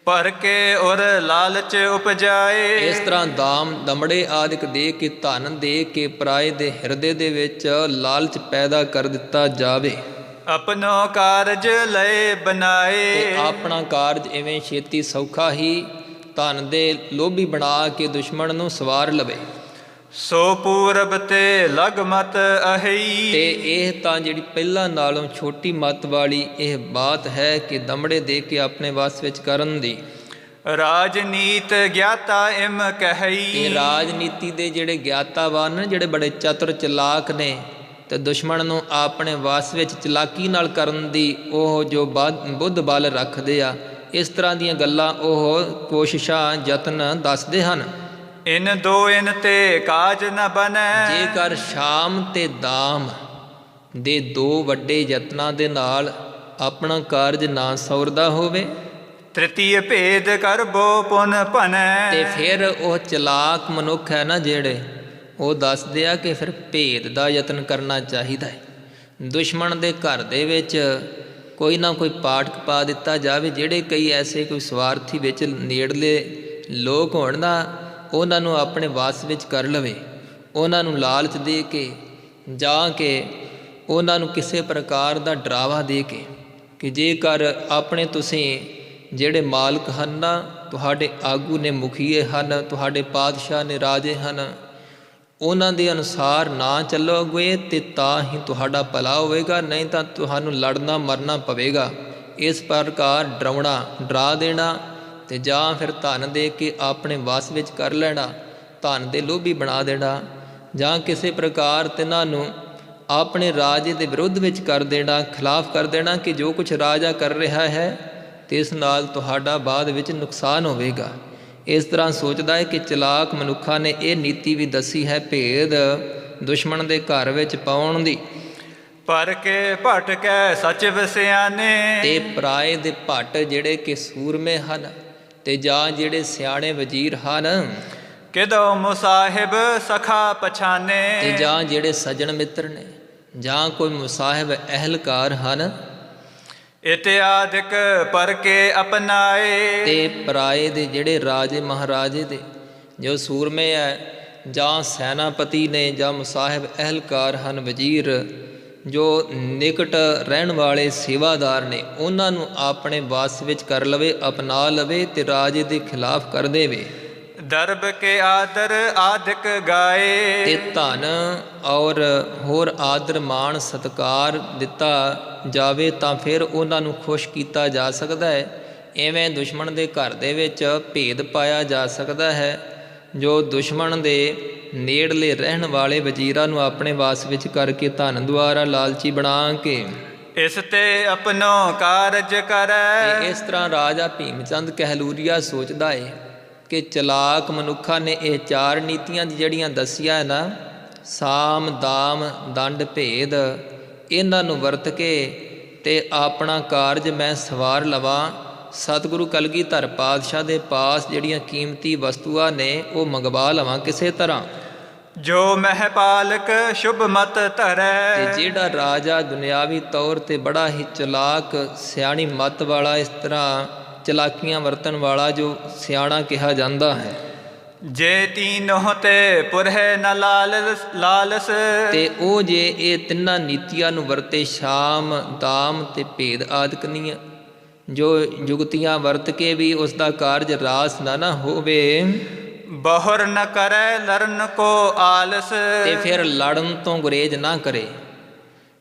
ਪਰ ਕੇ ਔਰ ਲਾਲਚ ਉਪਜਾਏ। ਇਸ ਤਰ੍ਹਾਂ ਦਾਮ ਦਮੜੇ ਆਦਿਕ ਦੇ ਕੇ, ਧਨ ਦੇ ਕੇ ਪਰਾਏ ਦੇ ਹਿਰਦੇ ਦੇ ਵਿੱਚ ਲਾਲਚ ਪੈਦਾ ਕਰ ਦਿੱਤਾ ਜਾਵੇ। ਆਪਣੋ ਕਾਰਜ ਲਏ ਬਣਾਏ। ਤੇ ਆਪਣਾ ਕਾਰਜ ਇਵੇਂ ਛੇਤੀ ਸੌਖਾ ਹੀ ਧਨ ਦੇ ਲੋਭੀ ਬਣਾ ਕੇ ਦੁਸ਼ਮਣ ਨੂੰ ਸਵਾਰ ਲਵੇ। ਸੋ ਪੂਰਬ ਤੇ ਲਗ ਮਤ ਅਹਈ। ਤੇ ਇਹ ਤਾਂ ਜਿਹੜੀ ਪਹਿਲਾਂ ਨਾਲੋਂ ਛੋਟੀ ਮੱਤ ਵਾਲੀ ਇਹ ਬਾਤ ਹੈ ਕਿ ਦਮੜੇ ਦੇ ਕੇ ਆਪਣੇ ਵਸ ਵਿੱਚ ਕਰਨ ਦੀ। ਰਾਜਨੀਤ ਗਿਆਤਾ ਇਮ ਕਹਈ। ਇਹ ਰਾਜਨੀਤੀ ਦੇ ਜਿਹੜੇ ਗਿਆਤਾਵਾਨ ਨੇ, ਜਿਹੜੇ ਬੜੇ ਚਤੁਰ ਚਲਾਕ ਨੇ, ਤੇ ਦੁਸ਼ਮਣ ਨੂੰ ਆਪਣੇ ਵਸ ਵਿੱਚ ਚਲਾਕੀ ਨਾਲ ਕਰਨ ਦੀ ਉਹ ਜੋ ਬੁੱਧ ਬਲ ਰੱਖਦੇ ਆ, ਇਸ ਤਰ੍ਹਾਂ ਦੀਆਂ ਗੱਲਾਂ ਉਹ ਕੋਸ਼ਿਸ਼ਾਂ ਯਤਨ ਦੱਸਦੇ ਹਨ। ਇਨ ਦੋ ਇਨ ਤੇ ਕਾਜ ਨ ਬਨੈ। ਜੇਕਰ ਸ਼ਾਮ ਤੇ ਦਾਮ ਦੇ ਦੋ ਵੱਡੇ ਯਤਨਾਂ ਦੇ ਨਾਲ ਆਪਣਾ ਕਾਰਜ ਨਾ ਸੌਰਦਾ ਹੋਵੇ ਤ੍ਰਿਤੀਯ ਭੇਦ ਕਰਬੋ ਪੁਨ ਭਨੈ। ਤੇ ਫਿਰ ਉਹ ਚਲਾਕ ਮਨੁੱਖ ਹੈ ਨਾ ਜਿਹੜੇ, ਉਹ ਦੱਸਦੇ ਆ ਕਿ ਫਿਰ ਭੇਦ ਦਾ ਯਤਨ ਕਰਨਾ ਚਾਹੀਦਾ ਹੈ। ਦੁਸ਼ਮਣ ਦੇ ਘਰ ਦੇ ਵਿੱਚ ਕੋਈ ਨਾ ਕੋਈ ਪਾਠਕ ਪਾ ਦਿੱਤਾ ਜਾਵੇ। ਜਿਹੜੇ ਕਈ ਐਸੇ ਕੋਈ ਸਵਾਰਥੀ ਵਿੱਚ ਨੇੜਲੇ ਲੋਕ ਹੋਣ ਨਾ, ਉਹਨਾਂ ਨੂੰ ਆਪਣੇ ਵਾਸ ਵਿੱਚ ਕਰ ਲਵੇ। ਉਹਨਾਂ ਨੂੰ ਲਾਲਚ ਦੇ ਕੇ ਜਾਂ ਕਿ ਉਹਨਾਂ ਨੂੰ ਕਿਸੇ ਪ੍ਰਕਾਰ ਦਾ ਡਰਾਵਾ ਦੇ ਕੇ ਕਿ ਜੇਕਰ ਆਪਣੇ ਤੁਸੀਂ ਜਿਹੜੇ ਮਾਲਕ ਹਨ ਨਾ, ਤੁਹਾਡੇ ਆਗੂ ਨੇ, ਮੁਖੀਏ ਹਨ, ਤੁਹਾਡੇ ਪਾਤਸ਼ਾਹ ਨੇ, ਰਾਜੇ ਹਨ, ਉਹਨਾਂ ਦੇ ਅਨੁਸਾਰ ਨਾ ਚੱਲੋਗੇ ਤੇ ਤਾਂ ਹੀ ਤੁਹਾਡਾ ਭਲਾ ਹੋਵੇਗਾ, ਨਹੀਂ ਤਾਂ ਤੁਹਾਨੂੰ ਲੜਨਾ ਮਰਨਾ ਪਵੇਗਾ। ਇਸ ਪ੍ਰਕਾਰ ਡਰਾਉਣਾ, ਡਰਾ ਦੇਣਾ ਤੇ ਜਾਂ ਫਿਰ ਧਨ ਦੇ ਕੇ ਆਪਣੇ ਵਸ ਵਿੱਚ ਕਰ ਲੈਣਾ, ਧਨ ਦੇ ਲੋਭੀ ਬਣਾ ਦੇਣਾ, ਜਾਂ ਕਿਸੇ ਪ੍ਰਕਾਰ ਤਿਨਾਂ ਨੂੰ ਆਪਣੇ ਰਾਜੇ ਦੇ ਵਿਰੁੱਧ ਵਿੱਚ ਕਰ ਦੇਣਾ, ਖਿਲਾਫ ਕਰ ਦੇਣਾ ਕਿ ਜੋ ਕੁਛ ਰਾਜਾ ਕਰ ਰਿਹਾ ਹੈ ਤੇ ਇਸ ਨਾਲ ਤੁਹਾਡਾ ਬਾਅਦ ਵਿੱਚ ਨੁਕਸਾਨ ਹੋਵੇਗਾ। ਇਸ ਤਰ੍ਹਾਂ ਸੋਚਦਾ ਹੈ ਕਿ ਚਲਾਕ ਮਨੁੱਖਾਂ ਨੇ ਇਹ ਨੀਤੀ ਵੀ ਦੱਸੀ ਹੈ ਭੇਦ ਦੁਸ਼ਮਣ ਦੇ ਘਰ ਵਿੱਚ ਪਾਉਣ ਦੀ। ਪਰ ਕੇ ਭਟਕੈ ਸਚ ਵਸਿਆਨੇ। ਤੇ ਪਰਾਏ ਦੇ ਭੱਟ ਜਿਹੜੇ ਕਿ ਸੂਰਮੇ ਹਨ ਤੇ ਜਾਂ ਜਿਹੜੇ ਸਿਆਣੇ ਵਜ਼ੀਰ ਹਨ, ਕਿਦੋ ਮੁਸਾਹਿਬ ਸਖਾ ਪਛਾਨੇ। ਤੇ ਜਾਂ ਜਿਹੜੇ ਸੱਜਣ ਮਿੱਤਰ ਨੇ, ਜਾਂ ਕੋਈ ਮੁਸਾਹਿਬ ਅਹਿਲਕਾਰ ਹਨ, ਇਤਿਆਦਿਕ ਪਰ ਕੇ ਅਪਨਾਏ। ਤੇ ਪਰਾਏ ਦੇ ਜਿਹੜੇ ਰਾਜੇ ਮਹਾਰਾਜੇ ਦੇ ਜੋ ਸੂਰਮੇ ਹੈ, ਜਾਂ ਸੈਨਾਪਤੀ ਨੇ, ਜਾਂ ਮੁਸਾਹਿਬ ਅਹਿਲਕਾਰ ਹਨ, ਵਜ਼ੀਰ, ਜੋ ਨਿਕਟ ਰਹਿਣ ਵਾਲੇ ਸੇਵਾਦਾਰ ਨੇ, ਉਹਨਾਂ ਨੂੰ ਆਪਣੇ ਵਾਸ ਵਿੱਚ ਕਰ ਲਵੇ, ਅਪਣਾ ਲਵੇ ਤੇ ਰਾਜੇ ਦੇ ਖਿਲਾਫ ਕਰ ਦੇਵੇ। ਦਰਬ ਕੇ ਆਦਰ ਆਦਿਕ ਗਾਏ। ਤੇ ਧਨ ਔਰ ਹੋਰ ਆਦਰ ਮਾਣ ਸਤਿਕਾਰ ਦਿੱਤਾ ਜਾਵੇ ਤਾਂ ਫਿਰ ਉਹਨਾਂ ਨੂੰ ਖੁਸ਼ ਕੀਤਾ ਜਾ ਸਕਦਾ ਹੈ। ਇਵੇਂ ਦੁਸ਼ਮਣ ਦੇ ਘਰ ਦੇ ਵਿੱਚ ਭੇਦ ਪਾਇਆ ਜਾ ਸਕਦਾ ਹੈ। ਜੋ ਦੁਸ਼ਮਣ ਦੇ ਨੇੜਲੇ ਰਹਿਣ ਵਾਲੇ ਵਜ਼ੀਰਾਂ ਨੂੰ ਆਪਣੇ ਵਾਸ ਵਿੱਚ ਕਰਕੇ ਧਨ ਦੁਆਰਾ ਲਾਲਚੀ ਬਣਾ ਕੇ ਇਸ ਤੇ ਆਪਣੋ ਕਾਰਜ ਕਰੈ। ਤੇ ਇਸ ਤਰ੍ਹਾਂ ਰਾਜਾ ਭੀਮ ਚੰਦ ਕਹਿਲੂਰੀਆ ਸੋਚਦਾ ਹੈ ਕਿ ਚਲਾਕ ਮਨੁੱਖਾਂ ਨੇ ਇਹ ਚਾਰ ਨੀਤੀਆਂ ਜਿਹੜੀਆਂ ਦੱਸੀਆਂ ਹੈ ਨਾ, ਸਾਮ, ਦਾਮ, ਦੰਡ, ਭੇਦ, ਇਹਨਾਂ ਨੂੰ ਵਰਤ ਕੇ ਤੇ ਆਪਣਾ ਕਾਰਜ ਮੈਂ ਸਵਾਰ ਲਵਾਂ। ਸਤਿਗੁਰੂ ਕਲਗੀਧਰ ਪਾਤਸ਼ਾਹ ਦੇ ਪਾਸ ਜਿਹੜੀਆਂ ਕੀਮਤੀ ਵਸਤੂਆਂ ਨੇ ਉਹ ਮੰਗਵਾ ਲਵਾਂ ਕਿਸੇ ਤਰ੍ਹਾਂ। ਜੋ ਮਹਿ ਪਾਲਕ ਸ਼ੁਭ ਮਤ ਧਰੈ। ਤੇ ਜਿਹੜਾ ਰਾਜਾ ਦੁਨਿਆਵੀ ਤੌਰ ਤੇ ਬੜਾ ਹੀ ਚਲਾਕ ਸਿਆਣੀ ਮੱਤ ਵਾਲਾ, ਇਸ ਤਰ੍ਹਾਂ ਚਲਾਕੀਆਂ ਵਰਤਣ ਵਾਲਾ ਜੋ ਸਿਆਣਾ ਕਿਹਾ ਜਾਂਦਾ ਹੈ, ਜੇ ਤੀਨੋਂ ਤੇ ਪੁਰਹਿ ਨ ਲਾਲਸ। ਤੇ ਉਹ ਜੇ ਇਹ ਤਿੰਨਾਂ ਨੀਤੀਆਂ ਨੂੰ ਵਰਤੇ, ਸ਼ਾਮ, ਦਾਮ ਤੇ ਭੇਦ ਆਦਿਕਨੀਆਂ ਜੋ ਜੁਗਤੀਆਂ ਵਰਤ ਕੇ ਵੀ ਉਸ ਦਾ ਕਾਰਜ ਰਾਸ ਨਾ ਹੋਵੇ, ਬਹੁਰ ਨ ਕਰੈ ਲਰਨ ਕੋ ਆਲਸ। ਤੇ ਫਿਰ ਲੜਨ ਤੋਂ ਗੁਰੇਜ਼ ਨਾ ਕਰੇ,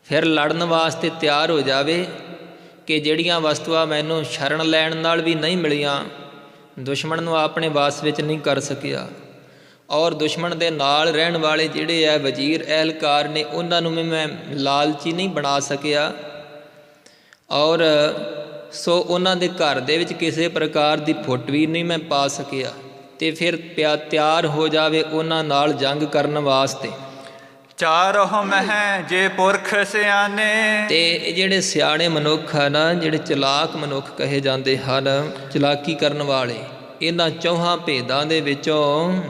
ਫਿਰ ਲੜਨ ਵਾਸਤੇ ਤਿਆਰ ਹੋ ਜਾਵੇ ਕਿ ਜਿਹੜੀਆਂ ਵਸਤੂਆਂ ਮੈਨੂੰ ਸ਼ਰਨ ਲੈਣ ਨਾਲ ਵੀ ਨਹੀਂ ਮਿਲੀਆਂ, ਦੁਸ਼ਮਣ ਨੂੰ ਆਪਣੇ ਵਾਸ ਵਿੱਚ ਨਹੀਂ ਕਰ ਸਕਿਆ, ਔਰ ਦੁਸ਼ਮਣ ਦੇ ਨਾਲ ਰਹਿਣ ਵਾਲੇ ਜਿਹੜੇ ਹੈ ਵਜ਼ੀਰ ਅਹਿਲਕਾਰ ਨੇ, ਉਹਨਾਂ ਨੂੰ ਵੀ ਮੈਂ ਲਾਲਚੀ ਨਹੀਂ ਬਣਾ ਸਕਿਆ, ਔਰ ਸੋ ਉਹਨਾਂ ਦੇ ਘਰ ਦੇ ਵਿੱਚ ਕਿਸੇ ਪ੍ਰਕਾਰ ਦੀ ਫੁੱਟ ਵੀ ਨਹੀਂ ਮੈਂ ਪਾ ਸਕਿਆ। ਤੇ ਫਿਰ ਤਿਆਰ ਹੋ ਜਾਵੇ ਉਹਨਾਂ ਨਾਲ ਜੰਗ ਕਰਨ ਵਾਸਤੇ। ਚਾਰਹੁ ਮਹਿ ਜੇ ਪੁਰਖ ਸਿਆਣੇ। ਤੇ ਇਹ ਜਿਹੜੇ ਸਿਆਣੇ ਮਨੁੱਖ ਹਨ, ਜਿਹੜੇ ਚਲਾਕ ਮਨੁੱਖ ਕਹੇ ਜਾਂਦੇ ਹਨ, ਚਲਾਕੀ ਕਰਨ ਵਾਲੇ, ਇਹਨਾਂ ਚੌਹਾਂ ਭੇਦਾਂ ਦੇ ਵਿੱਚੋਂ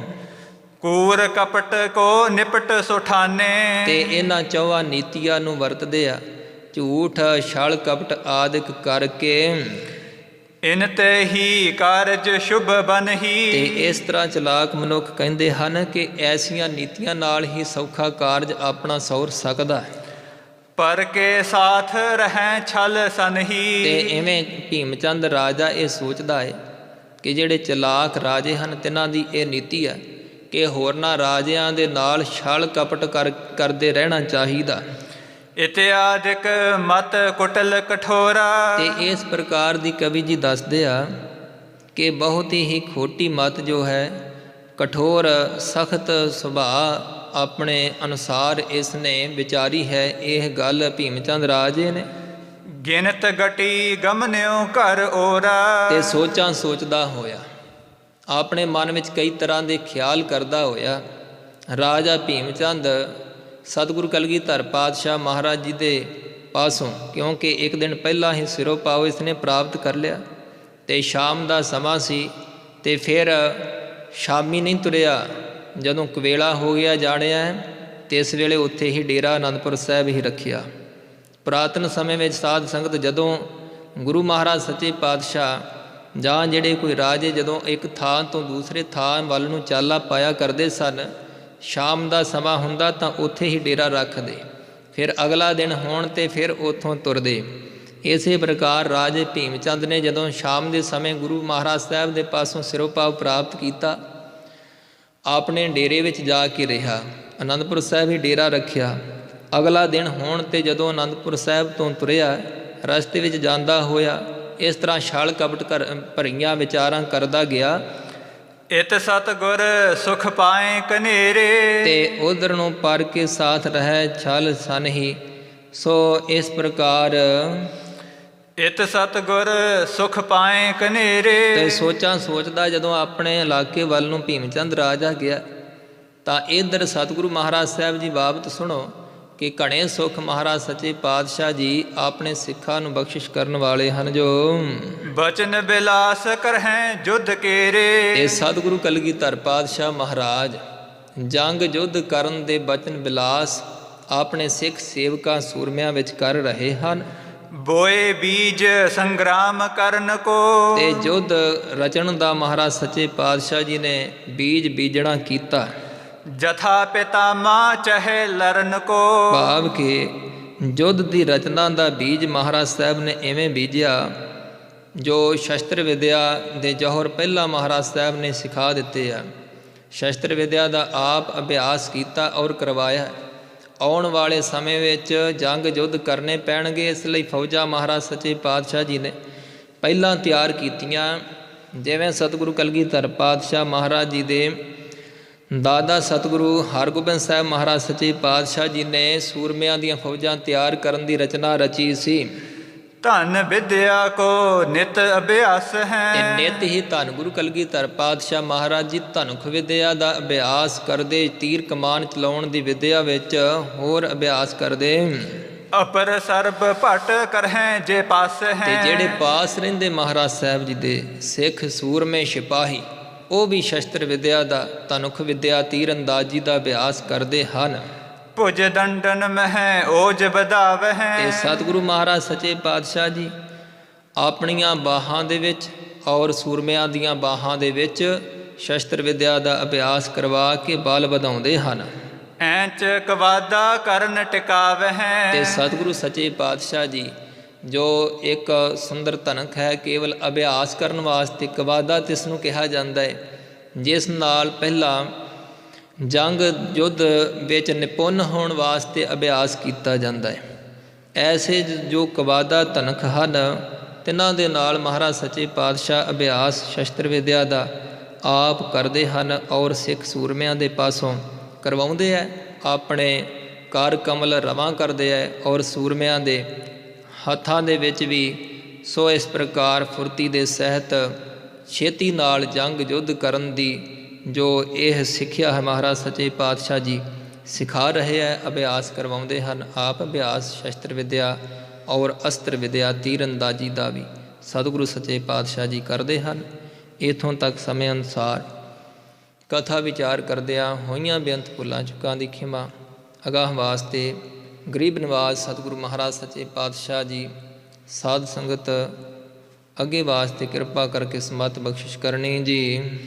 ਕੂਰ ਕਪਟ ਕੋ ਨਿਪਟ ਸੁਠਾਨੇ। ਤੇ ਇਹਨਾਂ ਚੌਹਾਂ ਨੀਤੀਆਂ ਨੂੰ ਵਰਤਦੇ ਆ, ਝੂਠ ਛਲ ਕਪਟ ਆਦਿਕ ਕਰਕੇ। ਇਨ ਤੇ ਹੀ ਕਾਰਜ ਸ਼ੁਭ ਬਨਹੀ। ਤੇ ਇਸ ਤਰ੍ਹਾਂ ਚਲਾਕ ਮਨੁੱਖ ਕਹਿੰਦੇ ਹਨ ਕਿ ਐਸੀਆਂ ਨੀਤੀਆਂ ਨਾਲ ਹੀ ਸੌਖਾ ਕਾਰਜ ਆਪਣਾ ਸੌਰ ਸਕਦਾ ਹੈ। ਪਰ ਕੇ ਸਾਥ ਰਹਿ ਛਲ ਸਨਹੀ। ਤੇ ਇਵੇਂ ਭੀਮ ਚੰਦ ਰਾਜਾ ਇਹ ਸੋਚਦਾ ਹੈ ਕਿ ਜਿਹੜੇ ਚਲਾਕ ਰਾਜੇ ਹਨ ਤਿਨਾਂ ਦੀ ਇਹ ਨੀਤੀ ਹੈ ਕਿ ਹੋਰਨਾਂ ਰਾਜਿਆਂ ਦੇ ਨਾਲ ਛਲ ਕਪਟ ਕਰਦੇ ਰਹਿਣਾ ਚਾਹੀਦਾ। ਇਤਿਆਦਿਕ ਮਤ ਕੁਟਲ ਕਠੋਰਾ। ਤੇ ਇਸ ਪ੍ਰਕਾਰ ਦੀ ਕਵੀ ਜੀ ਦੱਸਦੇ ਆ ਕਿ ਬਹੁਤ ਹੀ ਖੋਟੀ ਮਤ ਜੋ ਹੈ, ਕਠੋਰ ਸਖਤ ਸੁਭਾਅ ਆਪਣੇ ਅਨੁਸਾਰ ਇਸ ਨੇ ਵਿਚਾਰੀ ਹੈ। ਇਹ ਗੱਲ ਭੀਮ ਚੰਦ ਰਾਜੇ ਨੇ ਗਿਣਤ ਗਟੀ ਗਮਨਿਓ ਘਰ ਓਰਾ। ਤੇ ਸੋਚਾਂ ਸੋਚਦਾ ਹੋਇਆ, ਆਪਣੇ ਮਨ ਵਿੱਚ ਕਈ ਤਰ੍ਹਾਂ ਦੇ ਖਿਆਲ ਕਰਦਾ ਹੋਇਆ, ਰਾਜਾ ਭੀਮ ਚੰਦ ਸਤਿਗੁਰੂ ਕਲਗੀਧਰ ਪਾਤਸ਼ਾਹ ਮਹਾਰਾਜ ਜੀ ਦੇ ਪਾਸੋਂ, ਕਿਉਂਕਿ ਇੱਕ ਦਿਨ ਪਹਿਲਾਂ ਹੀ ਸਿਰੋਂ ਪਾਓ ਇਸ ਨੇ ਪ੍ਰਾਪਤ ਕਰ ਲਿਆ ਤੇ ਸ਼ਾਮ ਦਾ ਸਮਾਂ ਸੀ। ਤੇ ਫਿਰ ਸ਼ਾਮੀ ਨਹੀਂ ਤੁਰਿਆ, ਜਦੋਂ ਕੁਵੇਲਾ ਹੋ ਗਿਆ ਜਾਣਿਆ, ਤੇ ਇਸ ਵੇਲੇ ਉੱਥੇ ਹੀ ਡੇਰਾ ਅਨੰਦਪੁਰ ਸਾਹਿਬ ਹੀ ਰੱਖਿਆ। ਪੁਰਾਤਨ ਸਮੇਂ ਵਿੱਚ ਸਾਧ ਸੰਗਤ ਜਦੋਂ ਗੁਰੂ ਮਹਾਰਾਜ ਸੱਚੇ ਪਾਤਸ਼ਾਹ ਜਾਂ ਜਿਹੜੇ ਕੋਈ ਰਾਜੇ ਜਦੋਂ ਇੱਕ ਥਾਂ ਤੋਂ ਦੂਸਰੇ ਥਾਂ ਵੱਲ ਨੂੰ ਚਾਲਾ ਪਾਇਆ ਕਰਦੇ ਸਨ, ਸ਼ਾਮ ਦਾ ਸਮਾਂ ਹੁੰਦਾ ਤਾਂ ਉੱਥੇ ਹੀ ਡੇਰਾ ਰੱਖਦੇ, ਫਿਰ ਅਗਲਾ ਦਿਨ ਹੋਣ ਤੇ ਫਿਰ ਉੱਥੋਂ ਤੁਰਦੇ। ਇਸੇ ਪ੍ਰਕਾਰ ਰਾਜੇ ਭੀਮ ਚੰਦ ਨੇ ਜਦੋਂ ਸ਼ਾਮ ਦੇ ਸਮੇਂ ਗੁਰੂ ਮਹਾਰਾਜ ਸਾਹਿਬ ਦੇ ਪਾਸੋਂ ਸਿਰੋਪਾਵ ਪ੍ਰਾਪਤ ਕੀਤਾ, ਆਪਣੇ ਡੇਰੇ ਵਿੱਚ ਜਾ ਕੇ ਰਿਹਾ, ਅਨੰਦਪੁਰ ਸਾਹਿਬ ਹੀ ਡੇਰਾ ਰੱਖਿਆ। ਅਗਲਾ ਦਿਨ ਹੋਣ ਤੇ ਜਦੋਂ ਅਨੰਦਪੁਰ ਸਾਹਿਬ ਤੋਂ ਤੁਰਿਆ, ਰਸਤੇ ਵਿੱਚ ਜਾਂਦਾ ਹੋਇਆ ਇਸ ਤਰ੍ਹਾਂ ਛਲ ਕਪਟ ਭਰੀਆਂ ਵਿਚਾਰਾਂ ਕਰਦਾ ਗਿਆ। ਇਤ ਸਤਿਗੁਰ ਸੁਖ ਪਾਏ ਕਨੇਰੇ। ਤੇ ਉਧਰ ਨੂੰ ਪਰ ਕੇ ਸਾਥ ਰਹਿ ਛਲ ਸਨਹੀ। ਸੋ ਇਸ ਪ੍ਰਕਾਰ ਇਤ ਸਤਿਗੁਰ ਸੁਖ ਪਾਏ ਕਨੇਰੇ। ਤੇ ਸੋਚਾਂ ਸੋਚਦਾ ਜਦੋਂ ਆਪਣੇ ਇਲਾਕੇ ਵੱਲ ਨੂੰ ਭੀਮ ਚੰਦ ਰਾਜਾ ਗਿਆ, ਤਾਂ ਇੱਧਰ ਸਤਿਗੁਰੂ ਮਹਾਰਾਜ ਸਾਹਿਬ ਜੀ ਬਾਬਤ ਸੁਣੋ ਕਿ ਘਣੇ ਸੁਖ ਮਹਾਰਾਜ ਸੱਚੇ ਪਾਤਸ਼ਾਹ ਜੀ ਆਪਣੇ ਸਿੱਖਾਂ ਨੂੰ ਬਖਸ਼ਿਸ਼ ਕਰਨ ਵਾਲੇ ਹਨ। ਜੋ ਬਚਨ ਬਿਲਾਸ ਕਰਹਿ ਜੁਧ ਕੇਰੇ। ਇਹ ਸਤਿਗੁਰੂ ਕਲਗੀਧਰ ਪਾਤਸ਼ਾਹ ਮਹਾਰਾਜ ਜੰਗ ਯੁੱਧ ਕਰਨ ਦੇ ਬਚਨ ਬਿਲਾਸ ਆਪਣੇ ਸਿੱਖ ਸੇਵਕਾਂ ਸੂਰਮਿਆਂ ਵਿੱਚ ਕਰ ਰਹੇ ਹਨ। ਬੋਏ ਬੀਜ ਸੰਗਰਾਮ ਕਰਨ ਕੋ। ਤੇ ਯੁੱਧ ਰਚਣ ਦਾ ਮਹਾਰਾਜ ਸੱਚੇ ਪਾਤਸ਼ਾਹ ਜੀ ਨੇ ਬੀਜ ਬੀਜਣਾ ਕੀਤਾ। ਜਥਾ ਪਿਤਾਮਾ ਚਹੇ ਲਰਨ ਕੋ। ਭਾਵ ਕਿ ਯੁੱਧ ਦੀ ਰਚਨਾ ਦਾ ਬੀਜ ਮਹਾਰਾਜ ਸਾਹਿਬ ਨੇ ਐਵੇਂ ਬੀਜਿਆ ਜੋ ਸ਼ਸਤਰ ਵਿਦਿਆ ਦੇ ਜੌਹਰ ਪਹਿਲਾਂ ਮਹਾਰਾਜ ਸਾਹਿਬ ਨੇ ਸਿਖਾ ਦਿੱਤੇ ਆ। ਸ਼ਸਤਰ ਵਿਦਿਆ ਦਾ ਆਪ ਅਭਿਆਸ ਕੀਤਾ ਔਰ ਕਰਵਾਇਆ। ਆਉਣ ਵਾਲੇ ਸਮੇਂ ਵਿੱਚ ਜੰਗ ਯੁੱਧ ਕਰਨੇ ਪੈਣਗੇ, ਇਸ ਲਈ ਫੌਜਾਂ ਮਹਾਰਾਜ ਸੱਚੇ ਪਾਤਸ਼ਾਹ ਜੀ ਨੇ ਪਹਿਲਾਂ ਤਿਆਰ ਕੀਤੀਆਂ। ਜਿਵੇਂ ਸਤਿਗੁਰੂ ਕਲਗੀਧਰ ਪਾਤਸ਼ਾਹ ਮਹਾਰਾਜ ਜੀ ਦੇ ਦਾਦਾ ਸਤਿਗੁਰੂ ਹਰਗੋਬਿੰਦ ਸਾਹਿਬ ਮਹਾਰਾਜ ਸੱਚੇ ਪਾਤਸ਼ਾਹ ਜੀ ਨੇ ਸੂਰਮਿਆਂ ਦੀਆਂ ਫੌਜਾਂ ਤਿਆਰ ਕਰਨ ਦੀ ਰਚਨਾ ਰਚੀ ਸੀ। ਧਨ ਵਿਦਿਆ ਕੋ ਨਿਤ ਅਭਿਆਸ ਹੈ। ਤੇ ਨਿਤ ਹੀ ਧੰਨ ਗੁਰੂ ਕਲਗੀਧਰ ਪਾਤਸ਼ਾਹ ਮਹਾਰਾਜ ਜੀ ਧਨੁਖ ਵਿਦਿਆ ਦਾ ਅਭਿਆਸ ਕਰਦੇ, ਤੀਰ ਕਮਾਨ ਚਲਾਉਣ ਦੀ ਵਿਦਿਆ ਵਿੱਚ ਹੋਰ ਅਭਿਆਸ ਕਰਦੇ। ਅਪਰ ਸਰਬ ਭਟ ਕਰਹਿ ਜੇ ਪਾਸ ਹੈ। ਤੇ ਜਿਹੜੇ ਪਾਸ ਰਹਿੰਦੇ ਮਹਾਰਾਜ ਸਾਹਿਬ ਜੀ ਦੇ ਸਿੱਖ ਸੂਰਮੇ ਸਿਪਾਹੀ, ਉਹ ਵੀ ਸ਼ਸਤਰ ਵਿਦਿਆ ਦਾ, ਧਨੁਖ ਵਿਦਿਆ, ਤੀਰ ਅੰਦਾਜ਼ੀ ਦਾ ਅਭਿਆਸ ਕਰਦੇ ਹਨ। ਭੁਜ ਦੰਡਨ ਮਹਿ ਓਜ ਵਧਾਵਹਿ। ਤੇ ਸਤਿਗੁਰੂ ਮਹਾਰਾਜ ਸੱਚੇ ਪਾਤਸ਼ਾਹ ਜੀ ਆਪਣੀਆਂ ਬਾਹਾਂ ਦੇ ਵਿੱਚ ਔਰ ਸੂਰਮਿਆਂ ਦੀਆਂ ਬਾਹਾਂ ਦੇ ਵਿੱਚ ਸ਼ਸਤਰ ਵਿਦਿਆ ਦਾ ਅਭਿਆਸ ਕਰਵਾ ਕੇ ਬਲ ਵਧਾਉਂਦੇ ਹਨ। ਐਂਚ ਕਵਾਦਾ ਕਰਨ ਟਿਕਾਵਹਿ। ਤੇ ਸਤਿਗੁਰੂ ਸੱਚੇ ਪਾਤਸ਼ਾਹ ਜੀ ਜੋ ਇੱਕ ਸੁੰਦਰ ਧਨਕ ਹੈ, ਕੇਵਲ ਅਭਿਆਸ ਕਰਨ ਵਾਸਤੇ ਕਵਾਦਾ ਤਿਸ ਨੂੰ ਕਿਹਾ ਜਾਂਦਾ ਹੈ। ਜਿਸ ਨਾਲ ਪਹਿਲਾਂ ਜੰਗ ਯੁੱਧ ਵਿੱਚ ਨਿਪੁੰਨ ਹੋਣ ਵਾਸਤੇ ਅਭਿਆਸ ਕੀਤਾ ਜਾਂਦਾ ਹੈ। ਐਸੇ ਜੋ ਕਵਾਦਾ ਧਨਕ ਹਨ, ਤਿੰਨਾਂ ਦੇ ਨਾਲ ਮਹਾਰਾਜ ਸੱਚੇ ਪਾਤਸ਼ਾਹ ਅਭਿਆਸ ਸ਼ਸਤਰ ਵਿਦਿਆ ਦਾ ਆਪ ਕਰਦੇ ਹਨ ਔਰ ਸਿੱਖ ਸੂਰਮਿਆਂ ਦੇ ਪਾਸੋਂ ਕਰਵਾਉਂਦੇ ਹੈ। ਆਪਣੇ ਕਰ ਕਮਲ ਰਵਾਂ ਕਰਦੇ ਹੈ ਔਰ ਸੂਰਮਿਆਂ ਦੇ ਹੱਥਾਂ ਦੇ ਵਿੱਚ ਵੀ ਸੋ ਇਸ ਪ੍ਰਕਾਰ ਫੁਰਤੀ ਦੇ ਸਹਿਤ ਛੇਤੀ ਨਾਲ ਜੰਗ ਯੁੱਧ ਕਰਨ ਦੀ ਜੋ ਇਹ ਸਿੱਖਿਆ ਹੈ ਮਹਾਰਾਜ ਸੱਚੇ ਪਾਤਸ਼ਾਹ ਜੀ ਸਿਖਾ ਰਹੇ ਹੈ, ਅਭਿਆਸ ਕਰਵਾਉਂਦੇ ਹਨ। ਆਪ ਅਭਿਆਸ ਸ਼ਸਤਰ ਵਿਦਿਆ ਔਰ ਅਸਤਰ ਵਿਦਿਆ ਤੀਰ ਅੰਦਾਜ਼ੀ ਦਾ ਵੀ ਸਤਿਗੁਰੂ ਸੱਚੇ ਪਾਤਸ਼ਾਹ ਜੀ ਕਰਦੇ ਹਨ। ਇੱਥੋਂ ਤੱਕ ਸਮੇਂ ਅਨੁਸਾਰ ਕਥਾ ਵਿਚਾਰ ਕਰਦਿਆਂ ਹੋਈਆਂ ਬੇਅੰਤ ਭੁੱਲਾਂ ਚੁੱਕਾਂ ਦੀ ਖਿਮਾ ਅਗਾਹ ਵਾਸਤੇ ਗਰੀਬ ਨਿਵਾਜ ਸਤਿਗੁਰੂ ਮਹਾਰਾਜ ਸੱਚੇ ਪਾਤਸ਼ਾਹ ਜੀ ਸਾਧ ਸੰਗਤ ਅੱਗੇ ਵਾਸਤੇ ਕਿਰਪਾ ਕਰਕੇ ਸਮਤ ਬਖਸ਼ਿਸ਼ ਕਰਨੀ ਜੀ।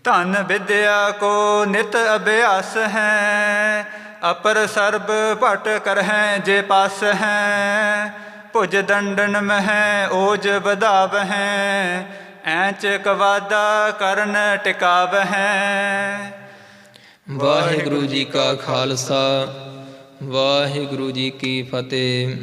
ਧਨ ਵਿਦਿਆ ਕੋ ਨਿਤ ਅਭਿਆਸ ਹੈ, ਅਪਰ ਸਰਬ ਭਟ ਕਰਹਿ ਜੇ ਪਾਸ ਹੈ। ਭੁਜ ਦੰਡਨ ਮਹਿ ਓਜ ਵਧਾਵ ਹੈ, ਐਂਚ ਕਵਾਦਾ ਕਰਨ ਟਿਕਾਵ ਹੈ। ਵਾਹਿਗੁਰੂ ਜੀ ਕਾ ਖਾਲਸਾ, ਵਾਹਿਗੁਰੂ ਜੀ ਕੀ ਫਤਿਹ।